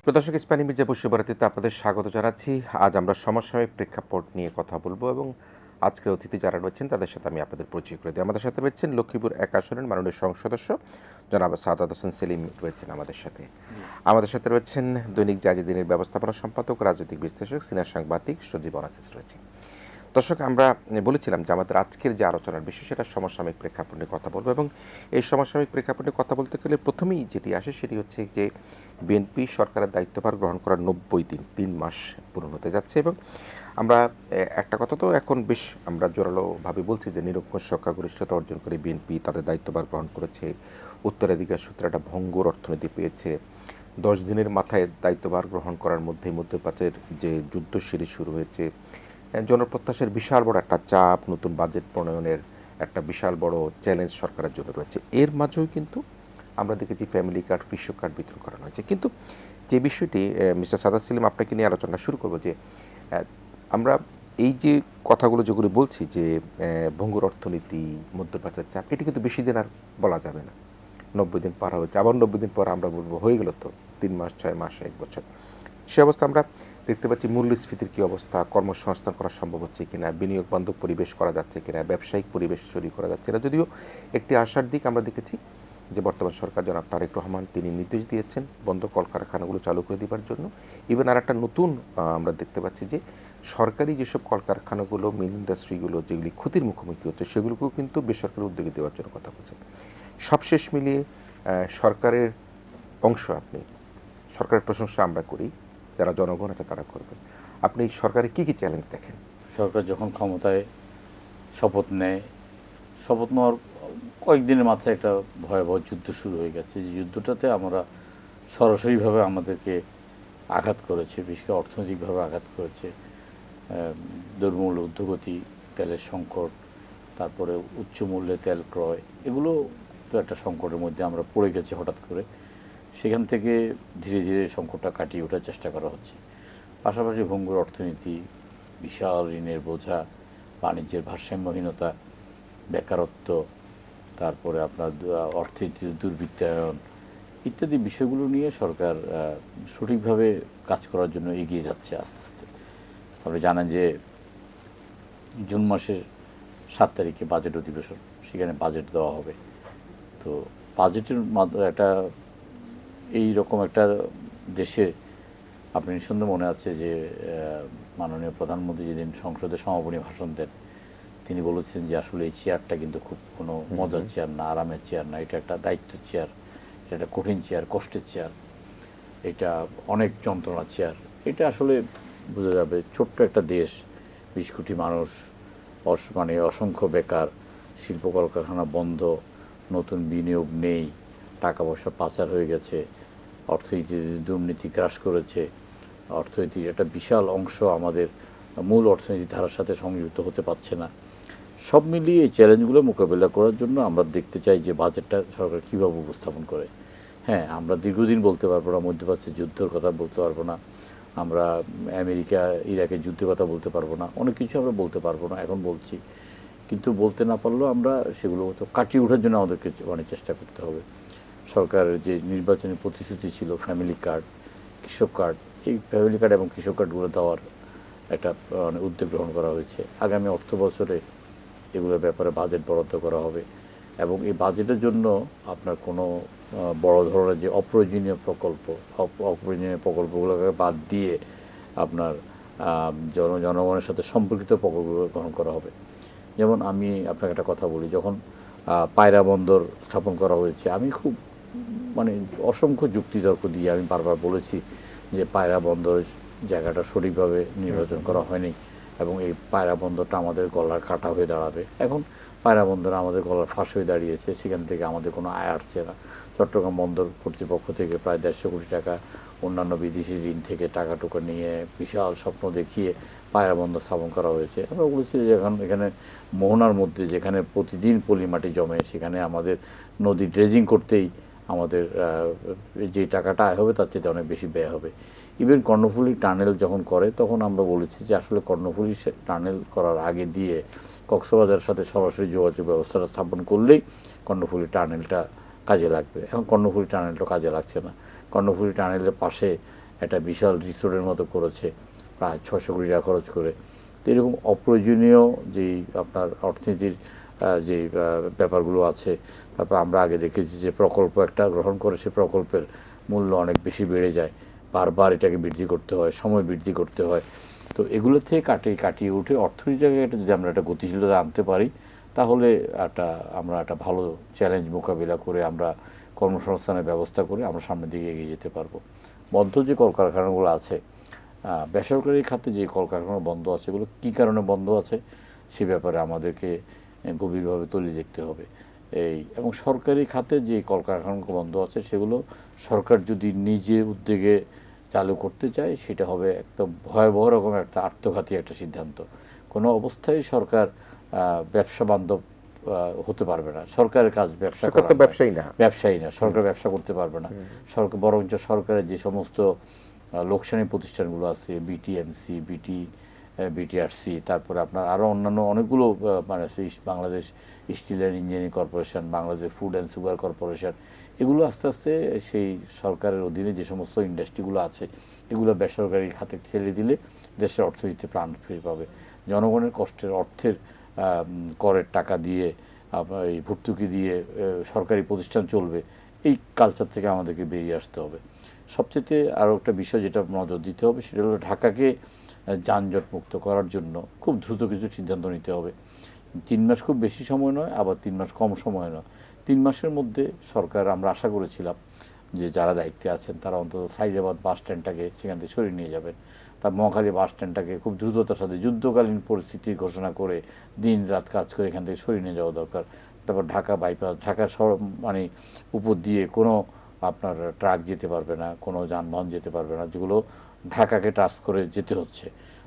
প্রদর্শক ইস্পানি মির্জা বসুভারতীতে আপনাদের স্বাগত জানাচ্ছি। আজ আমরা সমসাময়িক প্রেক্ষাপট নিয়ে কথা বলবো এবং আজকের অতিথি যারা রয়েছেন তাদের সাথে আমি আপনাদের পরিচয় করে দিই। আমাদের সাথে রয়েছেন লক্ষ্মীপুর ১ আসনের মাননীয় সংসদ সদস্য জনাব সাদাত হোসেন সেলিম রয়েছেন আমাদের সাথে। আমাদের সাথে রয়েছেন দৈনিক জাজিদিনের ব্যবস্থাপনা সম্পাদক, রাজনৈতিক বিশ্লেষক, সিনিয়র সাংবাদিক সজীব অনাসিস রয়েছে। দর্শক, আমরা বলেছিলাম যে আমাদের আজকের যে আলোচনার বিষয় সেটা সমসাময়িক প্রেক্ষাপট নিয়ে কথা বলবো এবং এই সমসাময়িক প্রেক্ষাপট নিয়ে কথা বলতে গেলে প্রথমেই যেটি আসে সেটি হচ্ছে যে বিএনপি সরকারের দায়িত্বভার গ্রহণ করার ৯০ দিন, ৩ মাস পূরণ হতে যাচ্ছে এবং আমরা একটা কথা তো এখন বেশ আমরা জোরালোভাবে বলছি যে নিরঙ্কুশ সংখ্যাগরিষ্ঠতা অর্জন করে বিএনপি তাদের দায়িত্বভার গ্রহণ করেছে, উত্তরাধিকার সূত্রে একটা ভঙ্গুর অর্থনীতি পেয়েছে। ১০ দিনের মাথায় দায়িত্বভার গ্রহণ করার মধ্যেই মধ্যপ্রাচ্যের যে যুদ্ধ সিরিজ শুরু হয়েছে, জনপ্রত্যাশার বিশাল বড় একটা চাপ, নতুন বাজেট প্রণয়নের একটা বিশাল বড় চ্যালেঞ্জ সরকারের জন্য রয়েছে। এর মাঝেও কিন্তু আমরা দেখেছি ফ্যামিলি কার্ড, কৃষক কার্ড বিতরণ করানো হয়েছে। কিন্তু যে বিষয়টি মিস্টার সাদাত সেলিম আপনাকে নিয়ে আলোচনা শুরু করব যে আমরা এই যে কথাগুলো যেগুলো বলছি যে ভঙ্গুর অর্থনীতি, মধ্যপ্রাচ্যের চাপ, এটি কিন্তু বেশি দিন আর বলা যাবে না। ৯০ দিন পার হয়েছে, আবার ৯০ দিন পর আমরা বলবো হয়ে গেল তো ৩ মাস, ৬ মাস, ১ বছর। সে অবস্থা আমরা দেখতে পাচ্ছি মূল্যস্ফীতির কী অবস্থা, কর্মসংস্থান করা সম্ভব হচ্ছে কিনা, বিনিয়োগ বান্ধব পরিবেশ করা যাচ্ছে কিনা, ব্যবসায়িক পরিবেশ তৈরি করা যাচ্ছে না। যদিও একটি আশার দিক আমরা দেখেছি যে বর্তমান সরকার জনাব তারেক রহমান তিনি নির্দেশ দিয়েছেন বন্ধ কলকারখানাগুলো চালু করে দেওয়ার জন্য। ইভেন আর একটা নতুন আমরা দেখতে পাচ্ছি যে সরকারি যেসব কলকারখানাগুলো, মিল ইন্ডাস্ট্রিগুলো যেগুলি ক্ষতির মুখোমুখি হচ্ছে সেগুলোকেও কিন্তু বেসরকারি উদ্যোগে দেওয়ার জন্য কথা বলছেন। সবশেষ মিলিয়ে সরকারের অংশ আপনি, সরকারের প্রশংসা আমরা করি, যারা জনগণ আছে তারা করবেন। আপনি সরকারে কী কী চ্যালেঞ্জ দেখেন? সরকার যখন ক্ষমতায় শপথ নেয়, শপথ নেওয়ার কয়েকদিনের মাথায় একটা ভয়াবহ যুদ্ধ শুরু হয়ে গেছে। যে যুদ্ধটাতে আমরা সরাসরিভাবে আমাদেরকে আঘাত করেছে, বিশেষ করে অর্থনৈতিকভাবে আঘাত করেছে। দ্রব্যমূল্য ঊর্ধ্বগতি, তেলের সংকট, তারপরে উচ্চ মূল্যে তেল ক্রয়, এগুলো তো একটা সংকটের মধ্যে আমরা পড়ে গেছি হঠাৎ করে। সেখান থেকে ধীরে ধীরে সংকটটা কাটিয়ে ওঠার চেষ্টা করা হচ্ছে। পাশাপাশি ভঙ্গুর অর্থনীতি, বিশাল ঋণের বোঝা, বাণিজ্যের ভারসাম্যহীনতা, বেকারত্ব, তারপরে আপনার অর্থনীতির দুর্বৃত্তায়ন ইত্যাদি বিষয়গুলো নিয়ে সরকার সঠিকভাবে কাজ করার জন্য এগিয়ে যাচ্ছে আস্তে আস্তে। আপনি জানেন যে জুন মাসের ৭ তারিখে বাজেট অধিবেশন, সেখানে বাজেট দেওয়া হবে। তো বাজেটের মাধ্যমে একটা এই রকম একটা দেশে আপনি নিঃসন্দেহে মনে আছে যে মাননীয় প্রধানমন্ত্রী যেদিন সংসদে সমাপনী ভাষণ দেন, তিনি বলেছেন যে আসলে এই চেয়ারটা কিন্তু খুব কোনো মজার চেয়ার না, আরামের চেয়ার না, এটা একটা দায়িত্ব চেয়ার, এটা একটা কঠিন চেয়ার, কষ্টের চেয়ার, এটা অনেক যন্ত্রণার চেয়ার। এটা আসলে বোঝা যাবে ছোট্ট একটা দেশ, ২০ কোটি মানুষ, মানে অসংখ্য বেকার, শিল্প কলকারখানা বন্ধ, নতুন বিনিয়োগ নেই, টাকা পয়সা পাচার হয়ে গেছে, অর্থনীতিতে দুর্নীতি গ্রাস করেছে, অর্থনীতির একটা বিশাল অংশ আমাদের মূল অর্থনীতির ধারার সাথে সংযুক্ত হতে পারছে না। সব মিলিয়ে এই চ্যালেঞ্জগুলো মোকাবিলা করার জন্য আমরা দেখতে চাই যে বাজেটটা সরকার কীভাবে উপস্থাপন করে। হ্যাঁ, আমরা দীর্ঘদিন বলতে পারবো না, মধ্যপ্রাচ্যের যুদ্ধের কথা বলতে পারবো না, আমরা আমেরিকা ইরাকের যুদ্ধের কথা বলতে পারবো না, অনেক কিছু আমরা বলতে পারবো না, এখন বলছি। কিন্তু বলতে না পারলেও আমরা সেগুলো তো কাটিয়ে ওঠার জন্য আমাদেরকে অনেক চেষ্টা করতে হবে। সরকারের যে নির্বাচনী প্রতিশ্রুতি ছিল, ফ্যামিলি কার্ড, কৃষক কার্ড, এই ফ্যামিলি কার্ড এবং কৃষক কার্ডগুলো দেওয়ার একটা উদ্যোগ গ্রহণ করা হয়েছে। আগামী অর্থ বছরে এগুলোর ব্যাপারে বাজেট বরাদ্দ করা হবে এবং এই বাজেটের জন্য আপনার কোনো বড় ধরনের যে অপ্রয়োজনীয় প্রকল্পগুলোকে বাদ দিয়ে আপনার জনগণের সাথে সম্পর্কিত প্রকল্পগুলো গ্রহণ করা হবে। যেমন আমি আপনাকে একটা কথা বলি, যখন পায়রা বন্দর স্থাপন করা হয়েছে, আমি খুব অসংখ্য যুক্তিতর্ক দিয়ে আমি বারবার বলেছি যে পায়রা বন্দরের জায়গাটা সঠিকভাবে নির্বাচন করা হয়নি এবং এই পায়রা বন্দরটা আমাদের গলার কাটা হয়ে দাঁড়াবে। এখন পায়রা বন্দর আমাদের গলার ফাঁস হয়ে দাঁড়িয়েছে, সেখান থেকে আমাদের কোনো আয় আসছে না। চট্টগ্রাম বন্দর কর্তৃপক্ষ থেকে প্রায় ১৫০ কোটি টাকা অন্যান্য বিদেশি ঋণ থেকে টাকা টুকা নিয়ে বিশাল স্বপ্ন দেখিয়ে পায়রা বন্দর স্থাপন করা হয়েছে। আমরা বলেছি যে এখানে মোহনার মধ্যে যেখানে প্রতিদিন পলি মাটি জমে, সেখানে আমাদের নদী ড্রেজিং করতেই আমাদের যে টাকাটা আয় হবে তার চেয়ে অনেক বেশি ব্যয় হবে। ইভেন কর্ণফুলী টানেল যখন করে তখন আমরা বলেছি যে আসলে কর্ণফুলী টানেল করার আগে দিয়ে কক্সবাজারের সাথে সরাসরি যোগাযোগ ব্যবস্থাটা স্থাপন করলেই কর্ণফুলী টানেলটা কাজে লাগবে। এখন কর্ণফুলী টানেলটা কাজে লাগছে না। কর্ণফুলী টানেলের পাশে একটা বিশাল রিসোর্টের মতো করেছে প্রায় 600 কোটি টাকা খরচ করে। তো এরকম অপ্রয়োজনীয় যেই আপনার অর্থনীতির যে ব্যাপারগুলো আছে, তারপর আমরা আগে দেখেছি যে প্রকল্প একটা গ্রহণ করে সে প্রকল্পের মূল্য অনেক বেশি বেড়ে যায়, বারবার এটাকে বৃদ্ধি করতে হয়, সময় বৃদ্ধি করতে হয়। তো এগুলো থেকে কাটিয়ে উঠে অর্থনীতিটাকে যদি আমরা একটা গতিশীলতা আনতে পারি, তাহলে আমরা একটা ভালো চ্যালেঞ্জ মোকাবিলা করে আমরা কর্মসংস্থানের ব্যবস্থা করে আমরা সামনের দিকে এগিয়ে যেতে পারবো। বদ্ধ যে কলকারখানাগুলো আছে, বেসরকারি খাতে যে কলকারখানা বন্ধ আছে, এগুলো কী কারণে বন্ধ আছে সে ব্যাপারে আমাদেরকে গভীরভাবে তলিয়ে দেখতে হবে। এবং সরকারি খাতে যে কলকারখানাগুলো বন্ধ আছে সেগুলো সরকার যদি নিজে উদ্যোগে চালু করতে চায়, সেটা হবে একটা ভয়াবহ রকম একটা আত্মঘাতী একটা সিদ্ধান্ত। কোনো অবস্থায় সরকার ব্যবসা বান্ধব হতে পারবে না। সরকারের কাজ ব্যবসা করা, ব্যবসায়ী না, সরকার ব্যবসা করতে পারবে না। সরকার বরঞ্চ সরকারের যে সমস্ত লোকসানি প্রতিষ্ঠানগুলো আছে, বিটিএমসি, বিটিআরসি, তারপরে আপনার আরও অন্যান্য অনেকগুলো মানে Bangladesh steel and engineering corporation, Bangladesh food and sugar corporation, এগুলো আস্তে আস্তে সেই সরকারের অধীনে যে সমস্ত ইন্ডাস্ট্রিগুলো আছে এগুলো বেসরকারি খাতে ঠেলে দিলে দেশের অর্থনীতি প্রাণ ফিরে পাবে। জনগণের কষ্টের অর্থের করের টাকা দিয়ে এই ভর্তুকি দিয়ে সরকারি প্রতিষ্ঠান চলবে, এই কালচার থেকে আমাদেরকে বেরিয়ে আসতে হবে। সবচেয়ে আরও একটা বিষয় যেটা নজর দিতে হবে সেটা হলো ঢাকাকে যানজট মুক্ত করার জন্য খুব দ্রুত কিছু সিদ্ধান্ত নিতে হবে। 3 মাস খুব বেশি সময় নয়, আবার 3 মাস কম সময় নয়। 3 মাসের মধ্যে সরকার, আমরা আশা করেছিলাম যে যারা দায়িত্বে আছেন তারা অন্তত সাইদাবাদ বাস স্ট্যান্ডটাকে সেখান থেকে সরিয়ে নিয়ে যাবেন, তার মহাখালী বাস স্ট্যান্ডটাকে খুব দ্রুততার সাথে যুদ্ধকালীন পরিস্থিতি ঘোষণা করে দিন রাত কাজ করে এখান থেকে সরিয়ে নিয়ে যাওয়া দরকার। তারপর ঢাকা বাইপাস, ঢাকার মানে উপর দিয়ে কোনো আপনার ট্রাক যেতে পারবে না, কোনো যানবাহন যেতে পারবে না, যেগুলো ঢাকাকে টাচ করে যেতে হচ্ছে।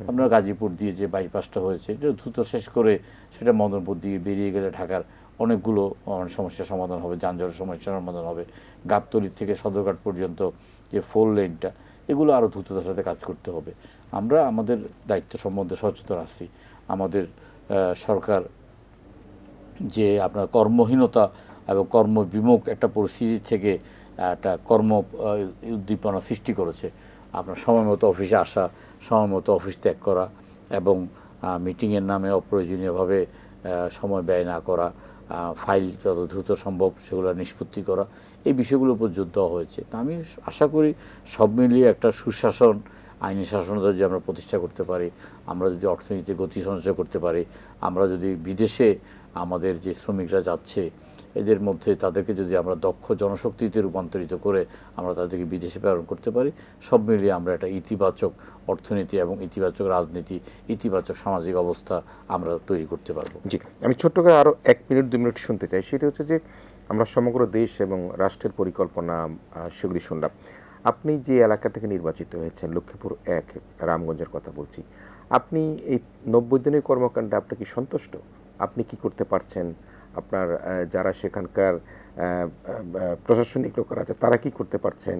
আপনার গাজীপুর দিয়ে যে বাইপাসটা হয়েছে এটা দ্রুত শেষ করে সেটা মদনপুর দিয়ে বেরিয়ে গেলে ঢাকার অনেকগুলো সমস্যার সমাধান হবে, যানজটের সমস্যার সমাধান হবে। গাবতলী থেকে সদরঘাট পর্যন্ত যে 4 লেনটা, এগুলো আরও দ্রুততার সাথে কাজ করতে হবে। আমরা আমাদের দায়িত্ব সম্বন্ধে সচেতন আছি। আমাদের সরকার যে আপনার কর্মহীনতা এবং কর্মবিমুখ একটা পরিস্থিতি থেকে একটা উদ্দীপনা সৃষ্টি করেছে। আপনার সময় মতো অফিসে আসা, সময় মতো অফিস ত্যাগ করা এবং মিটিংয়ের নামে অপ্রয়োজনীয়ভাবে সময় ব্যয় না করা, ফাইল যত দ্রুত সম্ভব সেগুলো নিষ্পত্তি করা, এই বিষয়গুলোর উপর জোর দেওয়া হয়েছে। তা আমি আশা করি সব মিলিয়ে একটা সুশাসন, আইনি শাসনতা যদি আমরা প্রতিষ্ঠা করতে পারি, আমরা যদি অর্থনীতিতে গতি সঞ্চয় করতে পারি, আমরা যদি বিদেশে আমাদের যে শ্রমিকরা যাচ্ছে এদের মধ্যে তাদেরকে যদি আমরা দক্ষ জনশক্তিতে রূপান্তরিত করে আমরা তাদেরকে বিদেশে প্রেরণ করতে পারি, সব মিলিয়ে আমরা একটা ইতিবাচক অর্থনীতি এবং ইতিবাচক রাজনীতি, ইতিবাচক সামাজিক অবস্থা আমরা তৈরি করতে পারবো। জি, আমি ছোট্ট করে আরও 1 মিনিট 2 মিনিট শুনতে চাই। সেটা হচ্ছে যে আমরা সমগ্র দেশ এবং রাষ্ট্রের পরিকল্পনা সেগুলি শুনলাম। আপনি যে এলাকা থেকে নির্বাচিত হয়েছেন, লক্ষ্মীপুর 1 রামগঞ্জের কথা বলছি, আপনি এই 90 দিনের কর্মকাণ্ডে আপনি কি সন্তুষ্ট? আপনি কি করতে পারছেন? আপনার যারা সেখানকার প্রশাসনিক লোকেরা আছে তারা কি করতে পারছেন,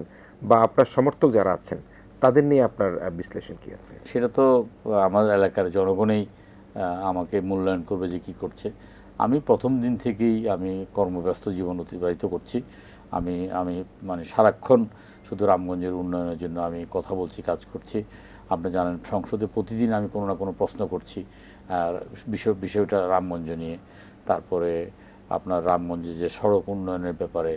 বা আপনার সমর্থক যারা আছেন তাদের নিয়ে আপনার বিশ্লেষণ কি আছে? সেটা তো আমার এলাকার জনগণই আমাকে মূল্যায়ন করবে যে কি করছে। আমি প্রথম দিন থেকেই আমি কর্মব্যস্ত জীবন অতিবাহিত করছি। আমি মানে সারাক্ষণ শুধু রামগঞ্জের উন্নয়নের জন্য আমি কথা বলছি, কাজ করছি। আপনি জানেন সংসদে প্রতিদিন আমি কোনো না কোনো প্রশ্ন করছি আর বিষয়টা রামগঞ্জ নিয়ে। তারপরে আপনার রামগঞ্জে যে সড়ক উন্নয়নের ব্যাপারে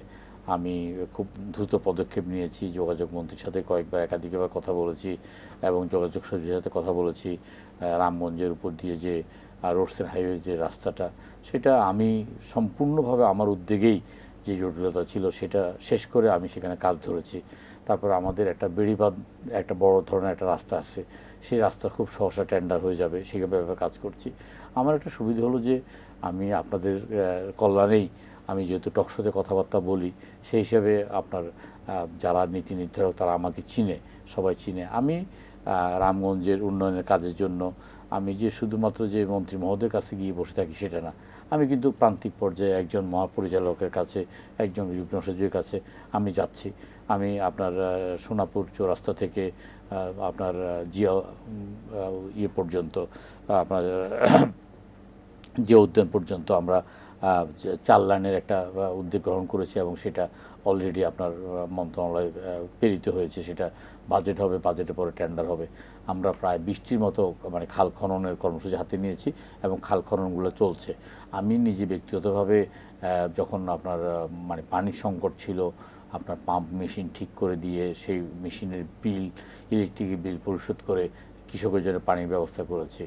আমি খুব দ্রুত পদক্ষেপ নিয়েছি। যোগাযোগ মন্ত্রীর সাথে কয়েকবার একাধিকবার কথা বলেছি এবং যোগাযোগ সচিবের সাথে কথা বলেছি। রামগঞ্জের উপর দিয়ে যে রোডসের হাইওয়ে যে রাস্তাটা, সেটা আমি সম্পূর্ণভাবে আমার উদ্যোগেই যে জটিলতা ছিল সেটা শেষ করে আমি সেখানে কাজ ধরেছি। তারপর আমাদের একটা বেড়িবাঁধ, একটা বড় ধরনের একটা রাস্তা আছে, সেই রাস্তা খুব সহসা টেন্ডার হয়ে যাবে, সেভাবে কাজ করছি। আমার একটা সুবিধা হলো যে আমি আপনাদের কল্যাণেই, আমি যেহেতু টকশোতে কথাবার্তা বলি, সেই হিসাবে আপনার যারা নীতি নির্ধারক তারা আমাকে চিনে, সবাই চিনে। আমি রামগঞ্জের উন্নয়নের কাজের জন্য আমি যে শুধুমাত্র যে মন্ত্রী মহোদয়ের কাছে গিয়ে বসে থাকি সেটা না, আমি কিন্তু প্রান্তিক পর্যায়ে একজন মহাপরিচালকের কাছে, একজন যুগ্ম সচিবের কাছে আমি যাচ্ছি। আমি আপনার সোনাপুর চৌরাস্তা থেকে আপনার জিয়া পর্যন্ত, আপনার জিয়া উদ্যান পর্যন্ত আমরা 4 লাইনের একটা উদ্যোগ গ্রহণ করেছি এবং সেটা অলরেডি আপনার মন্ত্রণালয়ে প্রেরিত হয়েছে। সেটা বাজেট হবে, বাজেটের পরে টেন্ডার হবে। আমরা প্রায় 20টির মতো মানে খাল খননের কর্মসূচি হাতে নিয়েছি এবং খাল খননগুলো চলছে। আমি নিজে ব্যক্তিগতভাবে যখন আপনার মানে পানির সংকট ছিল, আপনার পাম্প মেশিন ঠিক করে দিয়ে সেই মেশিনের বিল, ইলেকট্রিকের বিল পরিশোধ করে কৃষকের জন্য পানির ব্যবস্থা করেছি।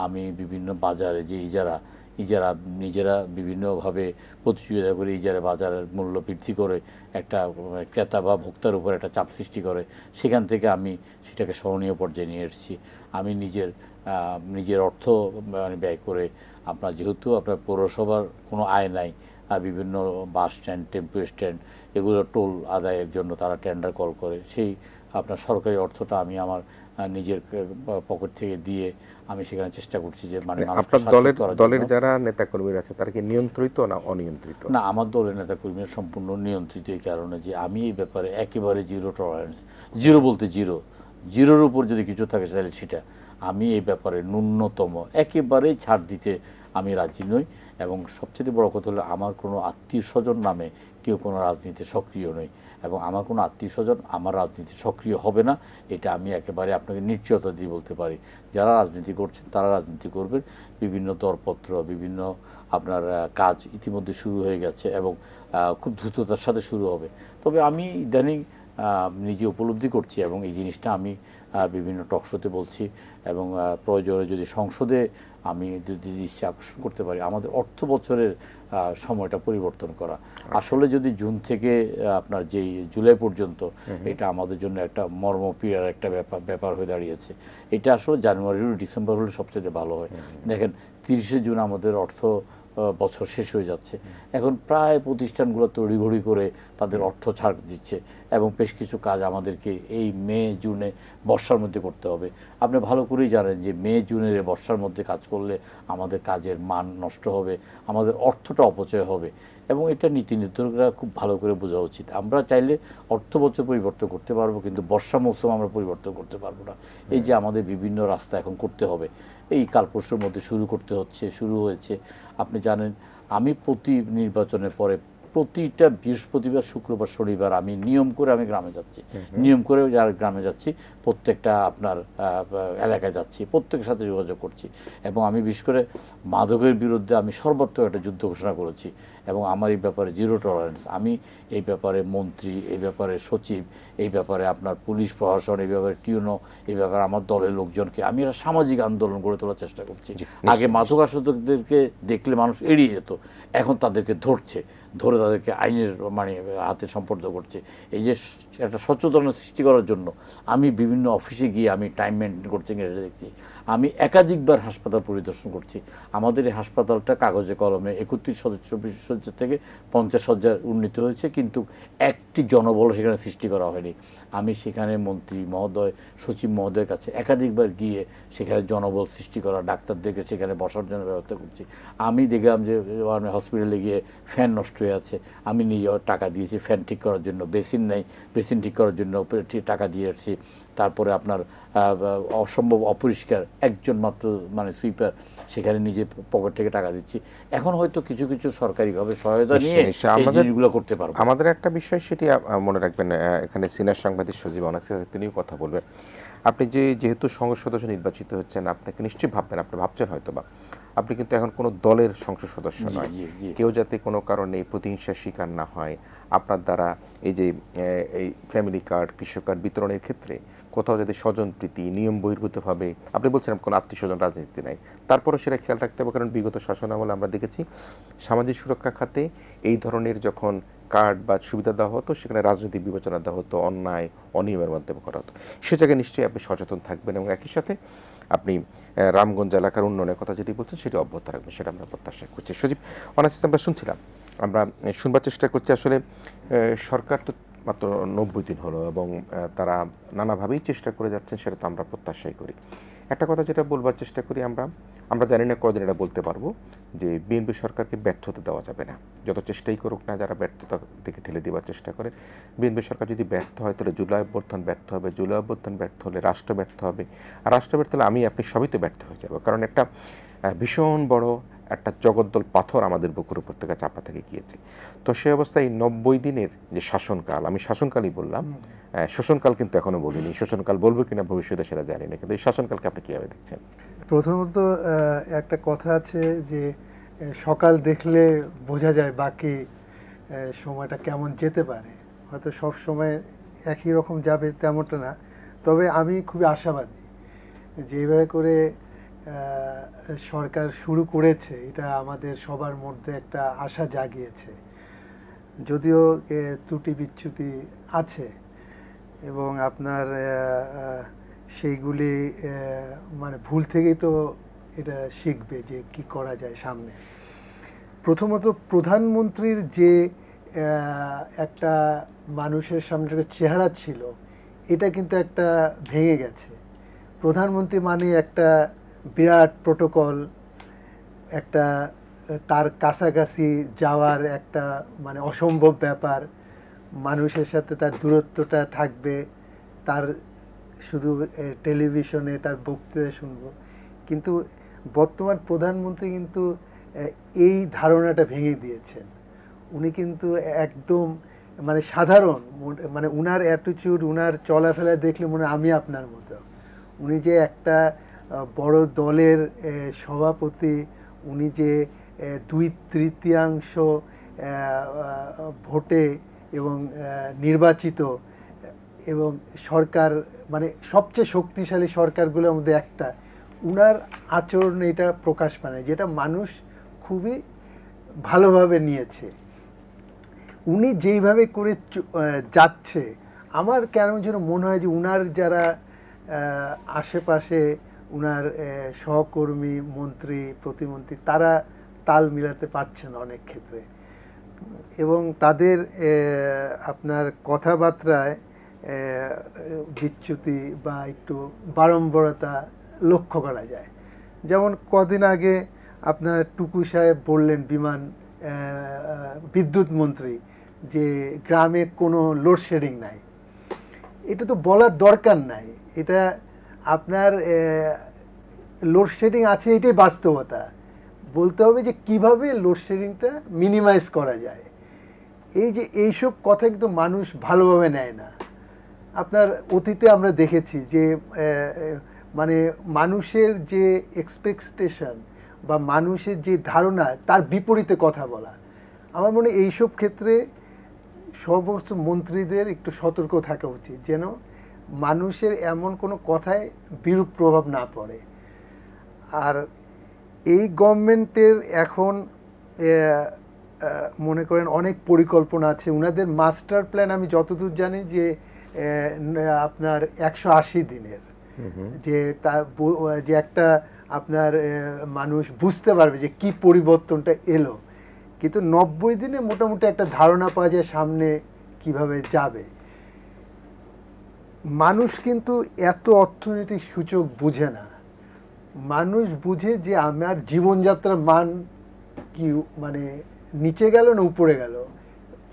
আমি বিভিন্ন বাজারে যে ইজারা নিজেরা বিভিন্নভাবে প্রতিযোগিতা করে ইজারা বাজারের মূল্য বৃদ্ধি করে একটা ক্রেতা বা ভোক্তার উপর একটা চাপ সৃষ্টি করে, সেখান থেকে আমি সেটাকে সহনীয় পর্যায়ে নিয়ে এসেছি। আমি নিজের অর্থ মানে ব্যয় করে, আপনার যেহেতু আপনার পৌরসভার কোনো আয় নাই, বিভিন্ন বাস স্ট্যান্ড, টেম্পো স্ট্যান্ড এগুলো টোল আদায়ের জন্য তারা টেন্ডার কল করে, সেই আপনার সরকারি অর্থটা আমি আমার নিজের পকেট থেকে দিয়ে আমি সেখানে চেষ্টা করছি যে মানে আপনার দলের যারা নেতাকর্মীরা আছে তারা কি নিয়ন্ত্রিত না অনিয়ন্ত্রিত? না, আমার দলের নেতাকর্মীরা সম্পূর্ণ নিয়ন্ত্রিত, এই কারণে যে আমি এই ব্যাপারে একেবারে জিরো টলারেন্স। জিরো বলতে জিরোর উপর যদি কিছু থাকে তাহলে সেটা আমি এই ব্যাপারে ন্যূনতম একেবারেই ছাড় দিতে আমি রাজি নই। এবং সবচেয়ে বড় কথা হলো আমার কোনো আত্মীয় স্বজন নামে কেউ কোনো রাজনীতিতে সক্রিয় নই এবং আমার কোনো আত্মীয় স্বজন আমার রাজনীতি সক্রিয় হবে না, এটা আমি একেবারে আপনাকে নিশ্চয়তা দিয়ে বলতে পারি। যারা রাজনীতি করছেন তারা রাজনীতি করবেন। বিভিন্ন দরপত্র, বিভিন্ন আপনার কাজ ইতিমধ্যে শুরু হয়ে গেছে এবং খুব দ্রুততার সাথে শুরু হবে। তবে আমি ইদানিং নিজে উপলব্ধি করছি এবং এই জিনিসটা আমি বিভিন্ন টকশোতে বলছি এবং প্রয়োজনে যদি সংসদে আমি যদি দৃষ্টি আকর্ষণ করতে পারি, আমাদের অর্থ বছরের সময়টা পরিবর্তন করা। আসলে যদি জুন থেকে আপনার যেই জুলাই পর্যন্ত, এটা আমাদের জন্য একটা মর্মপীড়ার একটা ব্যাপার হয়ে দাঁড়িয়েছে। এটা আসলে জানুয়ারি ডিসেম্বর হলে সবচেয়ে ভালো হয়। দেখেন 30শে জুন আমাদের অর্থ বছর শেষ হয়ে যাচ্ছে, এখন প্রায় প্রতিষ্ঠানগুলো তড়িঘড়ি করে তাদের অর্থ ছাড় দিচ্ছে এবং বেশ কিছু কাজ আমাদেরকে এই মে জুনে বর্ষার মধ্যে করতে হবে। আপনি ভালো করেই জানেন যে মে জুনের বর্ষার মধ্যে কাজ করলে আমাদের কাজের মান নষ্ট হবে, আমাদের অর্থটা অপচয় হবে এবং এটা নীতি নির্ধারকরা খুব ভালো করে বোঝা উচিত। আমরা চাইলে অর্থ বছর পরিবর্তন করতে পারবো, কিন্তু বর্ষা মৌসুম আমরা পরিবর্তন করতে পারবো না। এই যে আমাদের বিভিন্ন রাস্তা এখন করতে হবে, এই কাল পরশুর মধ্যে শুরু হয়েছে। আপনি জানেন আমি প্রতি নির্বাচনের পরে প্রতিটা বৃহস্পতিবার, শুক্রবার, শনিবার আমি নিয়ম করে গ্রামে যাচ্ছি। নিয়ম করে যারা গ্রামে যাচ্ছি, প্রত্যেকটা আপনার এলাকায় যাচ্ছি, প্রত্যেকের সাথে যোগাযোগ করছি এবং আমি বিশেষ করে মাদকের বিরুদ্ধে আমি সর্বাত্মক একটা যুদ্ধ ঘোষণা করেছি এবং আমার এই ব্যাপারে জিরো টলারেন্স। আমি এই ব্যাপারে মন্ত্রী, এই ব্যাপারে সচিব, এই ব্যাপারে আপনার পুলিশ প্রশাসন, এই ব্যাপারে টিউনো, এই ব্যাপারে আমার দলের লোকজনকে আমি একটা সামাজিক আন্দোলন গড়ে তোলার চেষ্টা করছি। আগে মাদকাসক্তদেরকে দেখলে মানুষ এড়িয়ে যেত, এখন তাদেরকে ধরে তাদেরকে আইনের মানে হাতে সম্পর্ক করছে। এই যে একটা সচেতনতা সৃষ্টি করার জন্য আমি বিভিন্ন অফিসে গিয়ে আমি টাইম মেনটেন করছি, এটা দেখছি। আমি একাধিকবার হাসপাতাল পরিদর্শন করছি। আমাদের এই হাসপাতালটা কাগজে কলমে 31 শয্যা থেকে 50 শয্যার উন্নীত হয়েছে, কিন্তু একটি জনবল সেখানে সৃষ্টি করা হয়নি। আমি সেখানে মন্ত্রী মহোদয়, সচিব মহোদয়ের কাছে একাধিকবার গিয়ে সেখানে জনবল সৃষ্টি করা, ডাক্তারদেরকে সেখানে বসার জন্য ব্যবস্থা করছি। আমি দেখলাম যে হসপিটালে গিয়ে ফ্যান নষ্ট হয়ে আছে, আমি নিজে টাকা দিয়েছি ফ্যান ঠিক করার জন্য। বেসিন নেই, বেসিন ঠিক করার জন্য টাকা দিয়েছি। তারপরে আপনার অসম্ভব অপরিষ্কার, একজন মাত্র মানে সুইপার, সেখানে নিজে পকেট থেকে টাকা দিচ্ছি। এখন হয়তো কিছু কিছু সরকারিভাবে সহায়তা নিয়ে এই জিনিসগুলো করতে পারবো। আমাদের একটা বিষয় সেটি মনে রাখবেন, এখানে সিনিয়র সাংবাদিক সজীব অনাসি তিনিও কথা বলবেন। আপনি যেহেতু সংসদ সদস্য নির্বাচিত হচ্ছেন, আপনাকে নিশ্চয়ই আপনি ভাবছেন হয়তো বা আপনি কিন্তু এখন কোনো দলের সংসদ সদস্য নয়। কেউ যাতে কোনো কারণে প্রতিহিংসার শিকার না হয়, আপনার দ্বারা এই যে এই ফ্যামিলি কার্ড, কৃষক কার্ড বিতরণের ক্ষেত্রে কোথাও যদি স্বজনপ্রীতি নিয়ম বহির্ভূতভাবে, আপনি বলছেন কোনো আত্মীয় স্বজন রাজনীতি নাই, তারপরেও সেটা খেয়াল রাখতে হবে। কারণ বিগত শাসনামলে আমরা দেখেছি সামাজিক সুরক্ষা খাতে এই ধরনের যখন কার্ড বা সুবিধা দেওয়া হতো, সেখানে রাজনৈতিক বিবেচনা দেওয়া হতো, অন্যায় অনিয়মের মাধ্যমে করা হতো। সে জায়গায় নিশ্চয়ই আপনি সচেতন থাকবেন এবং একই সাথে আপনি রামগঞ্জ এলাকার উন্নয়নের কথা যেটি বলছেন সেটি অব্যাহত রাখবেন, সেটা আমরা প্রত্যাশা করছি। সজীব অনাসি, আমরা শুনছিলাম, আমরা শুনবার চেষ্টা করছি আসলে সরকার তো মাত্র 90 দিন হলো এবং তারা নানাভাবেই চেষ্টা করে যাচ্ছেন, সেটা তো আমরা প্রত্যাশাই করি। একটা কথা যেটা বলবার চেষ্টা করি, আমরা জানি না কদিন এটা বলতে পারবো যে বিএনপি সরকারকে ব্যর্থ হতে দেওয়া যাবে না। যত চেষ্টাই করুক না, যারা ব্যর্থতা দিকে ঠেলে দেওয়ার চেষ্টা করে, বিএনপি সরকার যদি ব্যর্থ হয় তাহলে জুলাই অভ্যুত্থান ব্যর্থ হবে, জুলাই অভ্যুত্থান ব্যর্থ হলে রাষ্ট্র ব্যর্থ হবে, আর রাষ্ট্র ব্যর্থ হলে আমি আপনি সবই তো ব্যর্থ হয়ে যাবো। কারণ একটা ভীষণ বড় একটা জগদ্দল পাথর আমাদের বুকের উপর থেকে চাপা থেকে গিয়েছে। তো সেই অবস্থায় এই 90 দিনের যে শাসনকাল, আমি শাসনকালই বললাম, শোষণকাল কিন্তু এখনো বলিনি, শোষণকাল বলবো কিনা ভবিষ্যতে সেটা জানি না, কিন্তু এই শাসনকালকে আপনি কীভাবে দেখছেন? প্রথমত একটা কথা আছে যে সকাল দেখলে বোঝা যায় বাকি সময়টা কেমন যেতে পারে। হয়তো সব সময় একই রকম যাবে তেমনটা না, তবে আমি খুবই আশাবাদী যে এইভাবে করে সরকার শুরু করেছে, এটা আমাদের সবার মধ্যে একটা আশা জাগিয়েছে। যদিও ত্রুটি বিচ্যুতি আছে এবং আপনার সেইগুলি মানে ভুল থেকেই তো এটা শিখবে যে কি করা যায় সামনে। প্রথমত প্রধানমন্ত্রীর যে একটা মানুষের সামনে একটা চেহারা ছিল, এটা কিন্তু একটা ভেঙে গেছে। প্রধানমন্ত্রী মানে একটা বিরাট প্রোটোকল, একটা তার কাছাকাছি যাওয়ার একটা মানে অসম্ভব ব্যাপার, মানুষের সাথে তার দূরত্বটা থাকবে, তার শুধু টেলিভিশনে তার বক্তৃতা শুনবো। কিন্তু বর্তমান প্রধানমন্ত্রী কিন্তু এই ধারণাটা ভেঙে দিয়েছেন। উনি কিন্তু একদম মানে সাধারণ, মানে উনার অ্যাটিটিউড, উনার চলাফেরা দেখলে মনে হয় আমি আপনার মতো। উনি যে একটা বড় দলের সভাপতি, উনি যে 2/3 ভোটে এবং নির্বাচিত এবং সরকার মানে সবচেয়ে শক্তিশালী সরকারগুলোর মধ্যে একটা, উনার আচরণ এটা প্রকাশ পায়, যেটা মানুষ খুবই ভালোভাবে নিয়েছে। উনি যেইভাবে করে যাচ্ছে, আমার কেন যেন মনে হয় যে উনার যারা আশেপাশে উনার সহকর্মী, মন্ত্রী, প্রতিমন্ত্রী, তারা তাল মিলাতে পারছে না অনেক ক্ষেত্রে, এবং তাদের আপনার কথাবার্তায় বিচ্যুতি বা একটু বাড়ম্বরতা লক্ষ্য করা যায়। যেমন কদিন আগে আপনার টুকু সাহেব বললেন, বিদ্যুৎ মন্ত্রী, যে গ্রামে কোনো লোডশেডিং নাই। এটা তো বলার দরকার নাই, এটা আপনার লোডশেডিং আছে, এটাই বাস্তবতা। বলতে হবে যে কিভাবে লোডশেডিংটা মিনিমাইজ করা যায়। এই যে এইসব কথা কিন্তু মানুষ ভালোভাবে নেয় না। আপনার অতীতে আমরা দেখেছি যে মানে মানুষের যে এক্সপেকটেশন বা মানুষের যে ধারণা, তার বিপরীতে কথা বলা। আমার মনে হয় এইসব ক্ষেত্রে সমস্ত মন্ত্রীদের একটু সতর্ক থাকা উচিত, যেন মানুষের এমন কোনো কথায় বিরূপ প্রভাব না পড়ে। আর এই গভর্নমেন্টের এখন মনে করেন অনেক পরিকল্পনা আছে। উনাদের মাস্টার প্ল্যান আমি যতদূর জানি যে আপনার 180 দিনের, যে যে একটা আপনার মানুষ বুঝতে পারবে যে কি পরিবর্তনটা এলো। কিন্তু 90 দিনে মোটামুটি একটা ধারণা পাওয়া যায় সামনে কিভাবে যাবে। মানুষ কিন্তু এত অর্থনৈতিক সূচক বুঝে না। মানুষ বুঝে যে আমার জীবনযাত্রার মান কি, মানে নিচে গেল না উপরে গেল,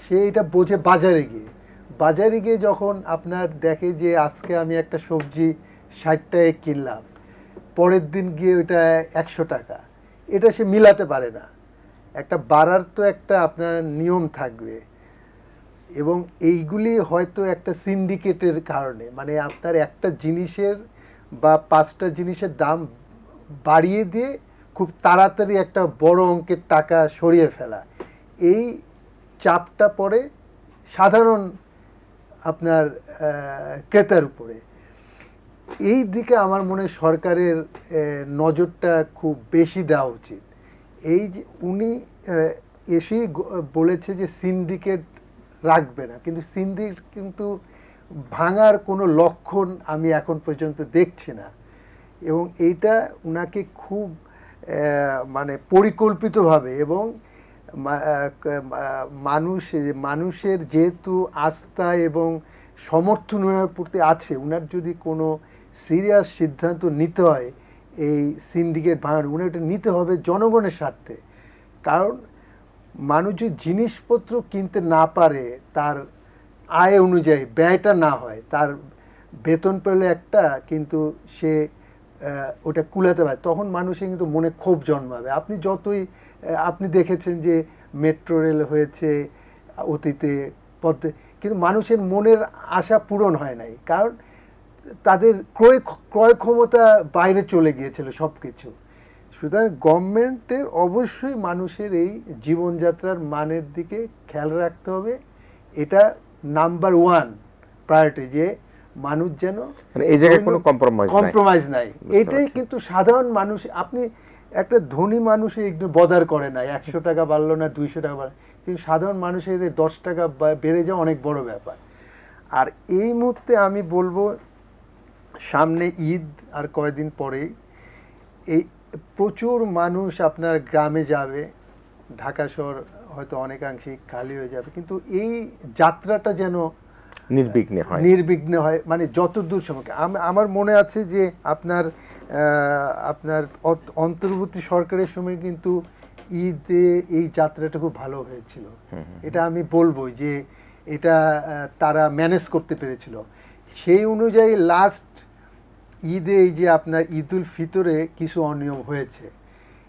সে এটা বোঝে বাজারে গিয়ে যখন আপনার দেখে যে আজকে আমি একটা সবজি 60 টাকায় কিনলাম, পরের দিন গিয়ে ওইটা 100 টাকা, এটা সে মিলাতে পারে না। একটা বাড়ার তো একটা আপনার নিয়ম থাকবে, এবং এইগুলি হয়তো একটা সিন্ডিকেটের কারণে, মানে আপনার একটা জিনিসের বা 5টা জিনিসের দাম বাড়িয়ে দিয়ে খুব তাড়াতাড়ি একটা বড় অঙ্কের টাকা সরিয়ে ফেলা, এই চাপটা পড়ে সাধারণ আপনার ক্রেতার উপরে। এই দিকে আমার মনে হয় সরকারের নজরটা খুব বেশি দেওয়া উচিত। এই যে উনি এসেই বলেছে যে সিন্ডিকেট রাখবে না, কিন্তু সিন্ডিকেট কিন্তু ভাঙার কোনো লক্ষণ আমি এখন পর্যন্ত দেখছি না। এবং এইটা উনাকে খুব মানে পরিকল্পিতভাবে এবং মানুষের যেহেতু আস্থা এবং সমর্থন ওনার প্রতি আছে, উনার যদি কোনো সিরিয়াস সিদ্ধান্ত নিতে হয় এই সিন্ডিকেট ভাঙানো, উনি এটা নিতে হবে জনগণের স্বার্থে। কারণ মানুষ যদি জিনিসপত্র কিনতে না পারে, তার আয় অনুযায়ী ব্যয়টা না হয়, তার বেতন পেলে একটা, কিন্তু সে ওটা কুলাতে পারে, তখন মানুষের কিন্তু মনে ক্ষোভ জন্মাবে। আপনি যতই আপনি দেখেছেন যে মেট্রো রেল হয়েছে অতীতে পথে, কিন্তু মানুষের মনের আশা পূরণ হয় নাই, কারণ তাদের ক্রয় ক্ষমতা বাইরে চলে গিয়েছিল সব কিছু। সুতরাং গভর্নমেন্টের অবশ্যই মানুষের এই জীবনযাত্রার মানের দিকে খেয়াল রাখতে হবে। এটা নাম্বার 1 প্রায়োরিটি, যে মানুষ যেন মানে এই জায়গায় কোনো কম্প্রোমাইজ নাই। বুঝতে এটাই পারছি। কিন্তু সাধারণ মানুষ, আপনি একটা ধনী মানুষে একটু বদার করে না 100 টাকা বাড়লো না 200 টাকা বাড়লো, কিন্তু সাধারণ মানুষের 10 টাকা বেড়ে যাওয়া অনেক বড় ব্যাপার। আর এই মুহূর্তে আমি বলবো, সামনে ঈদ আর কয়েকদিন পরেই এই প্রচুর মানুষ আপনার গ্রামে যাবে, ঢাকা শহর হয়তো অনেকাংশেই খালি হয়ে যাবে, কিন্তু এই যাত্রাটা যেন নির্বিঘ্নে হয়, মানে যত দূর সম্ভব। আমার মনে আছে যে আপনার অন্তর্বর্তী সরকারের সময় কিন্তু ঈদে এই যাত্রাটা খুব ভালো হয়েছিল। এটা আমি বলবো যে এটা তারা ম্যানেজ করতে পেরেছিল। সেই অনুযায়ী লাস্ট ঈদে এই যে আপনার ঈদুল ফিতরে কিছু অনিয়ম হয়েছে।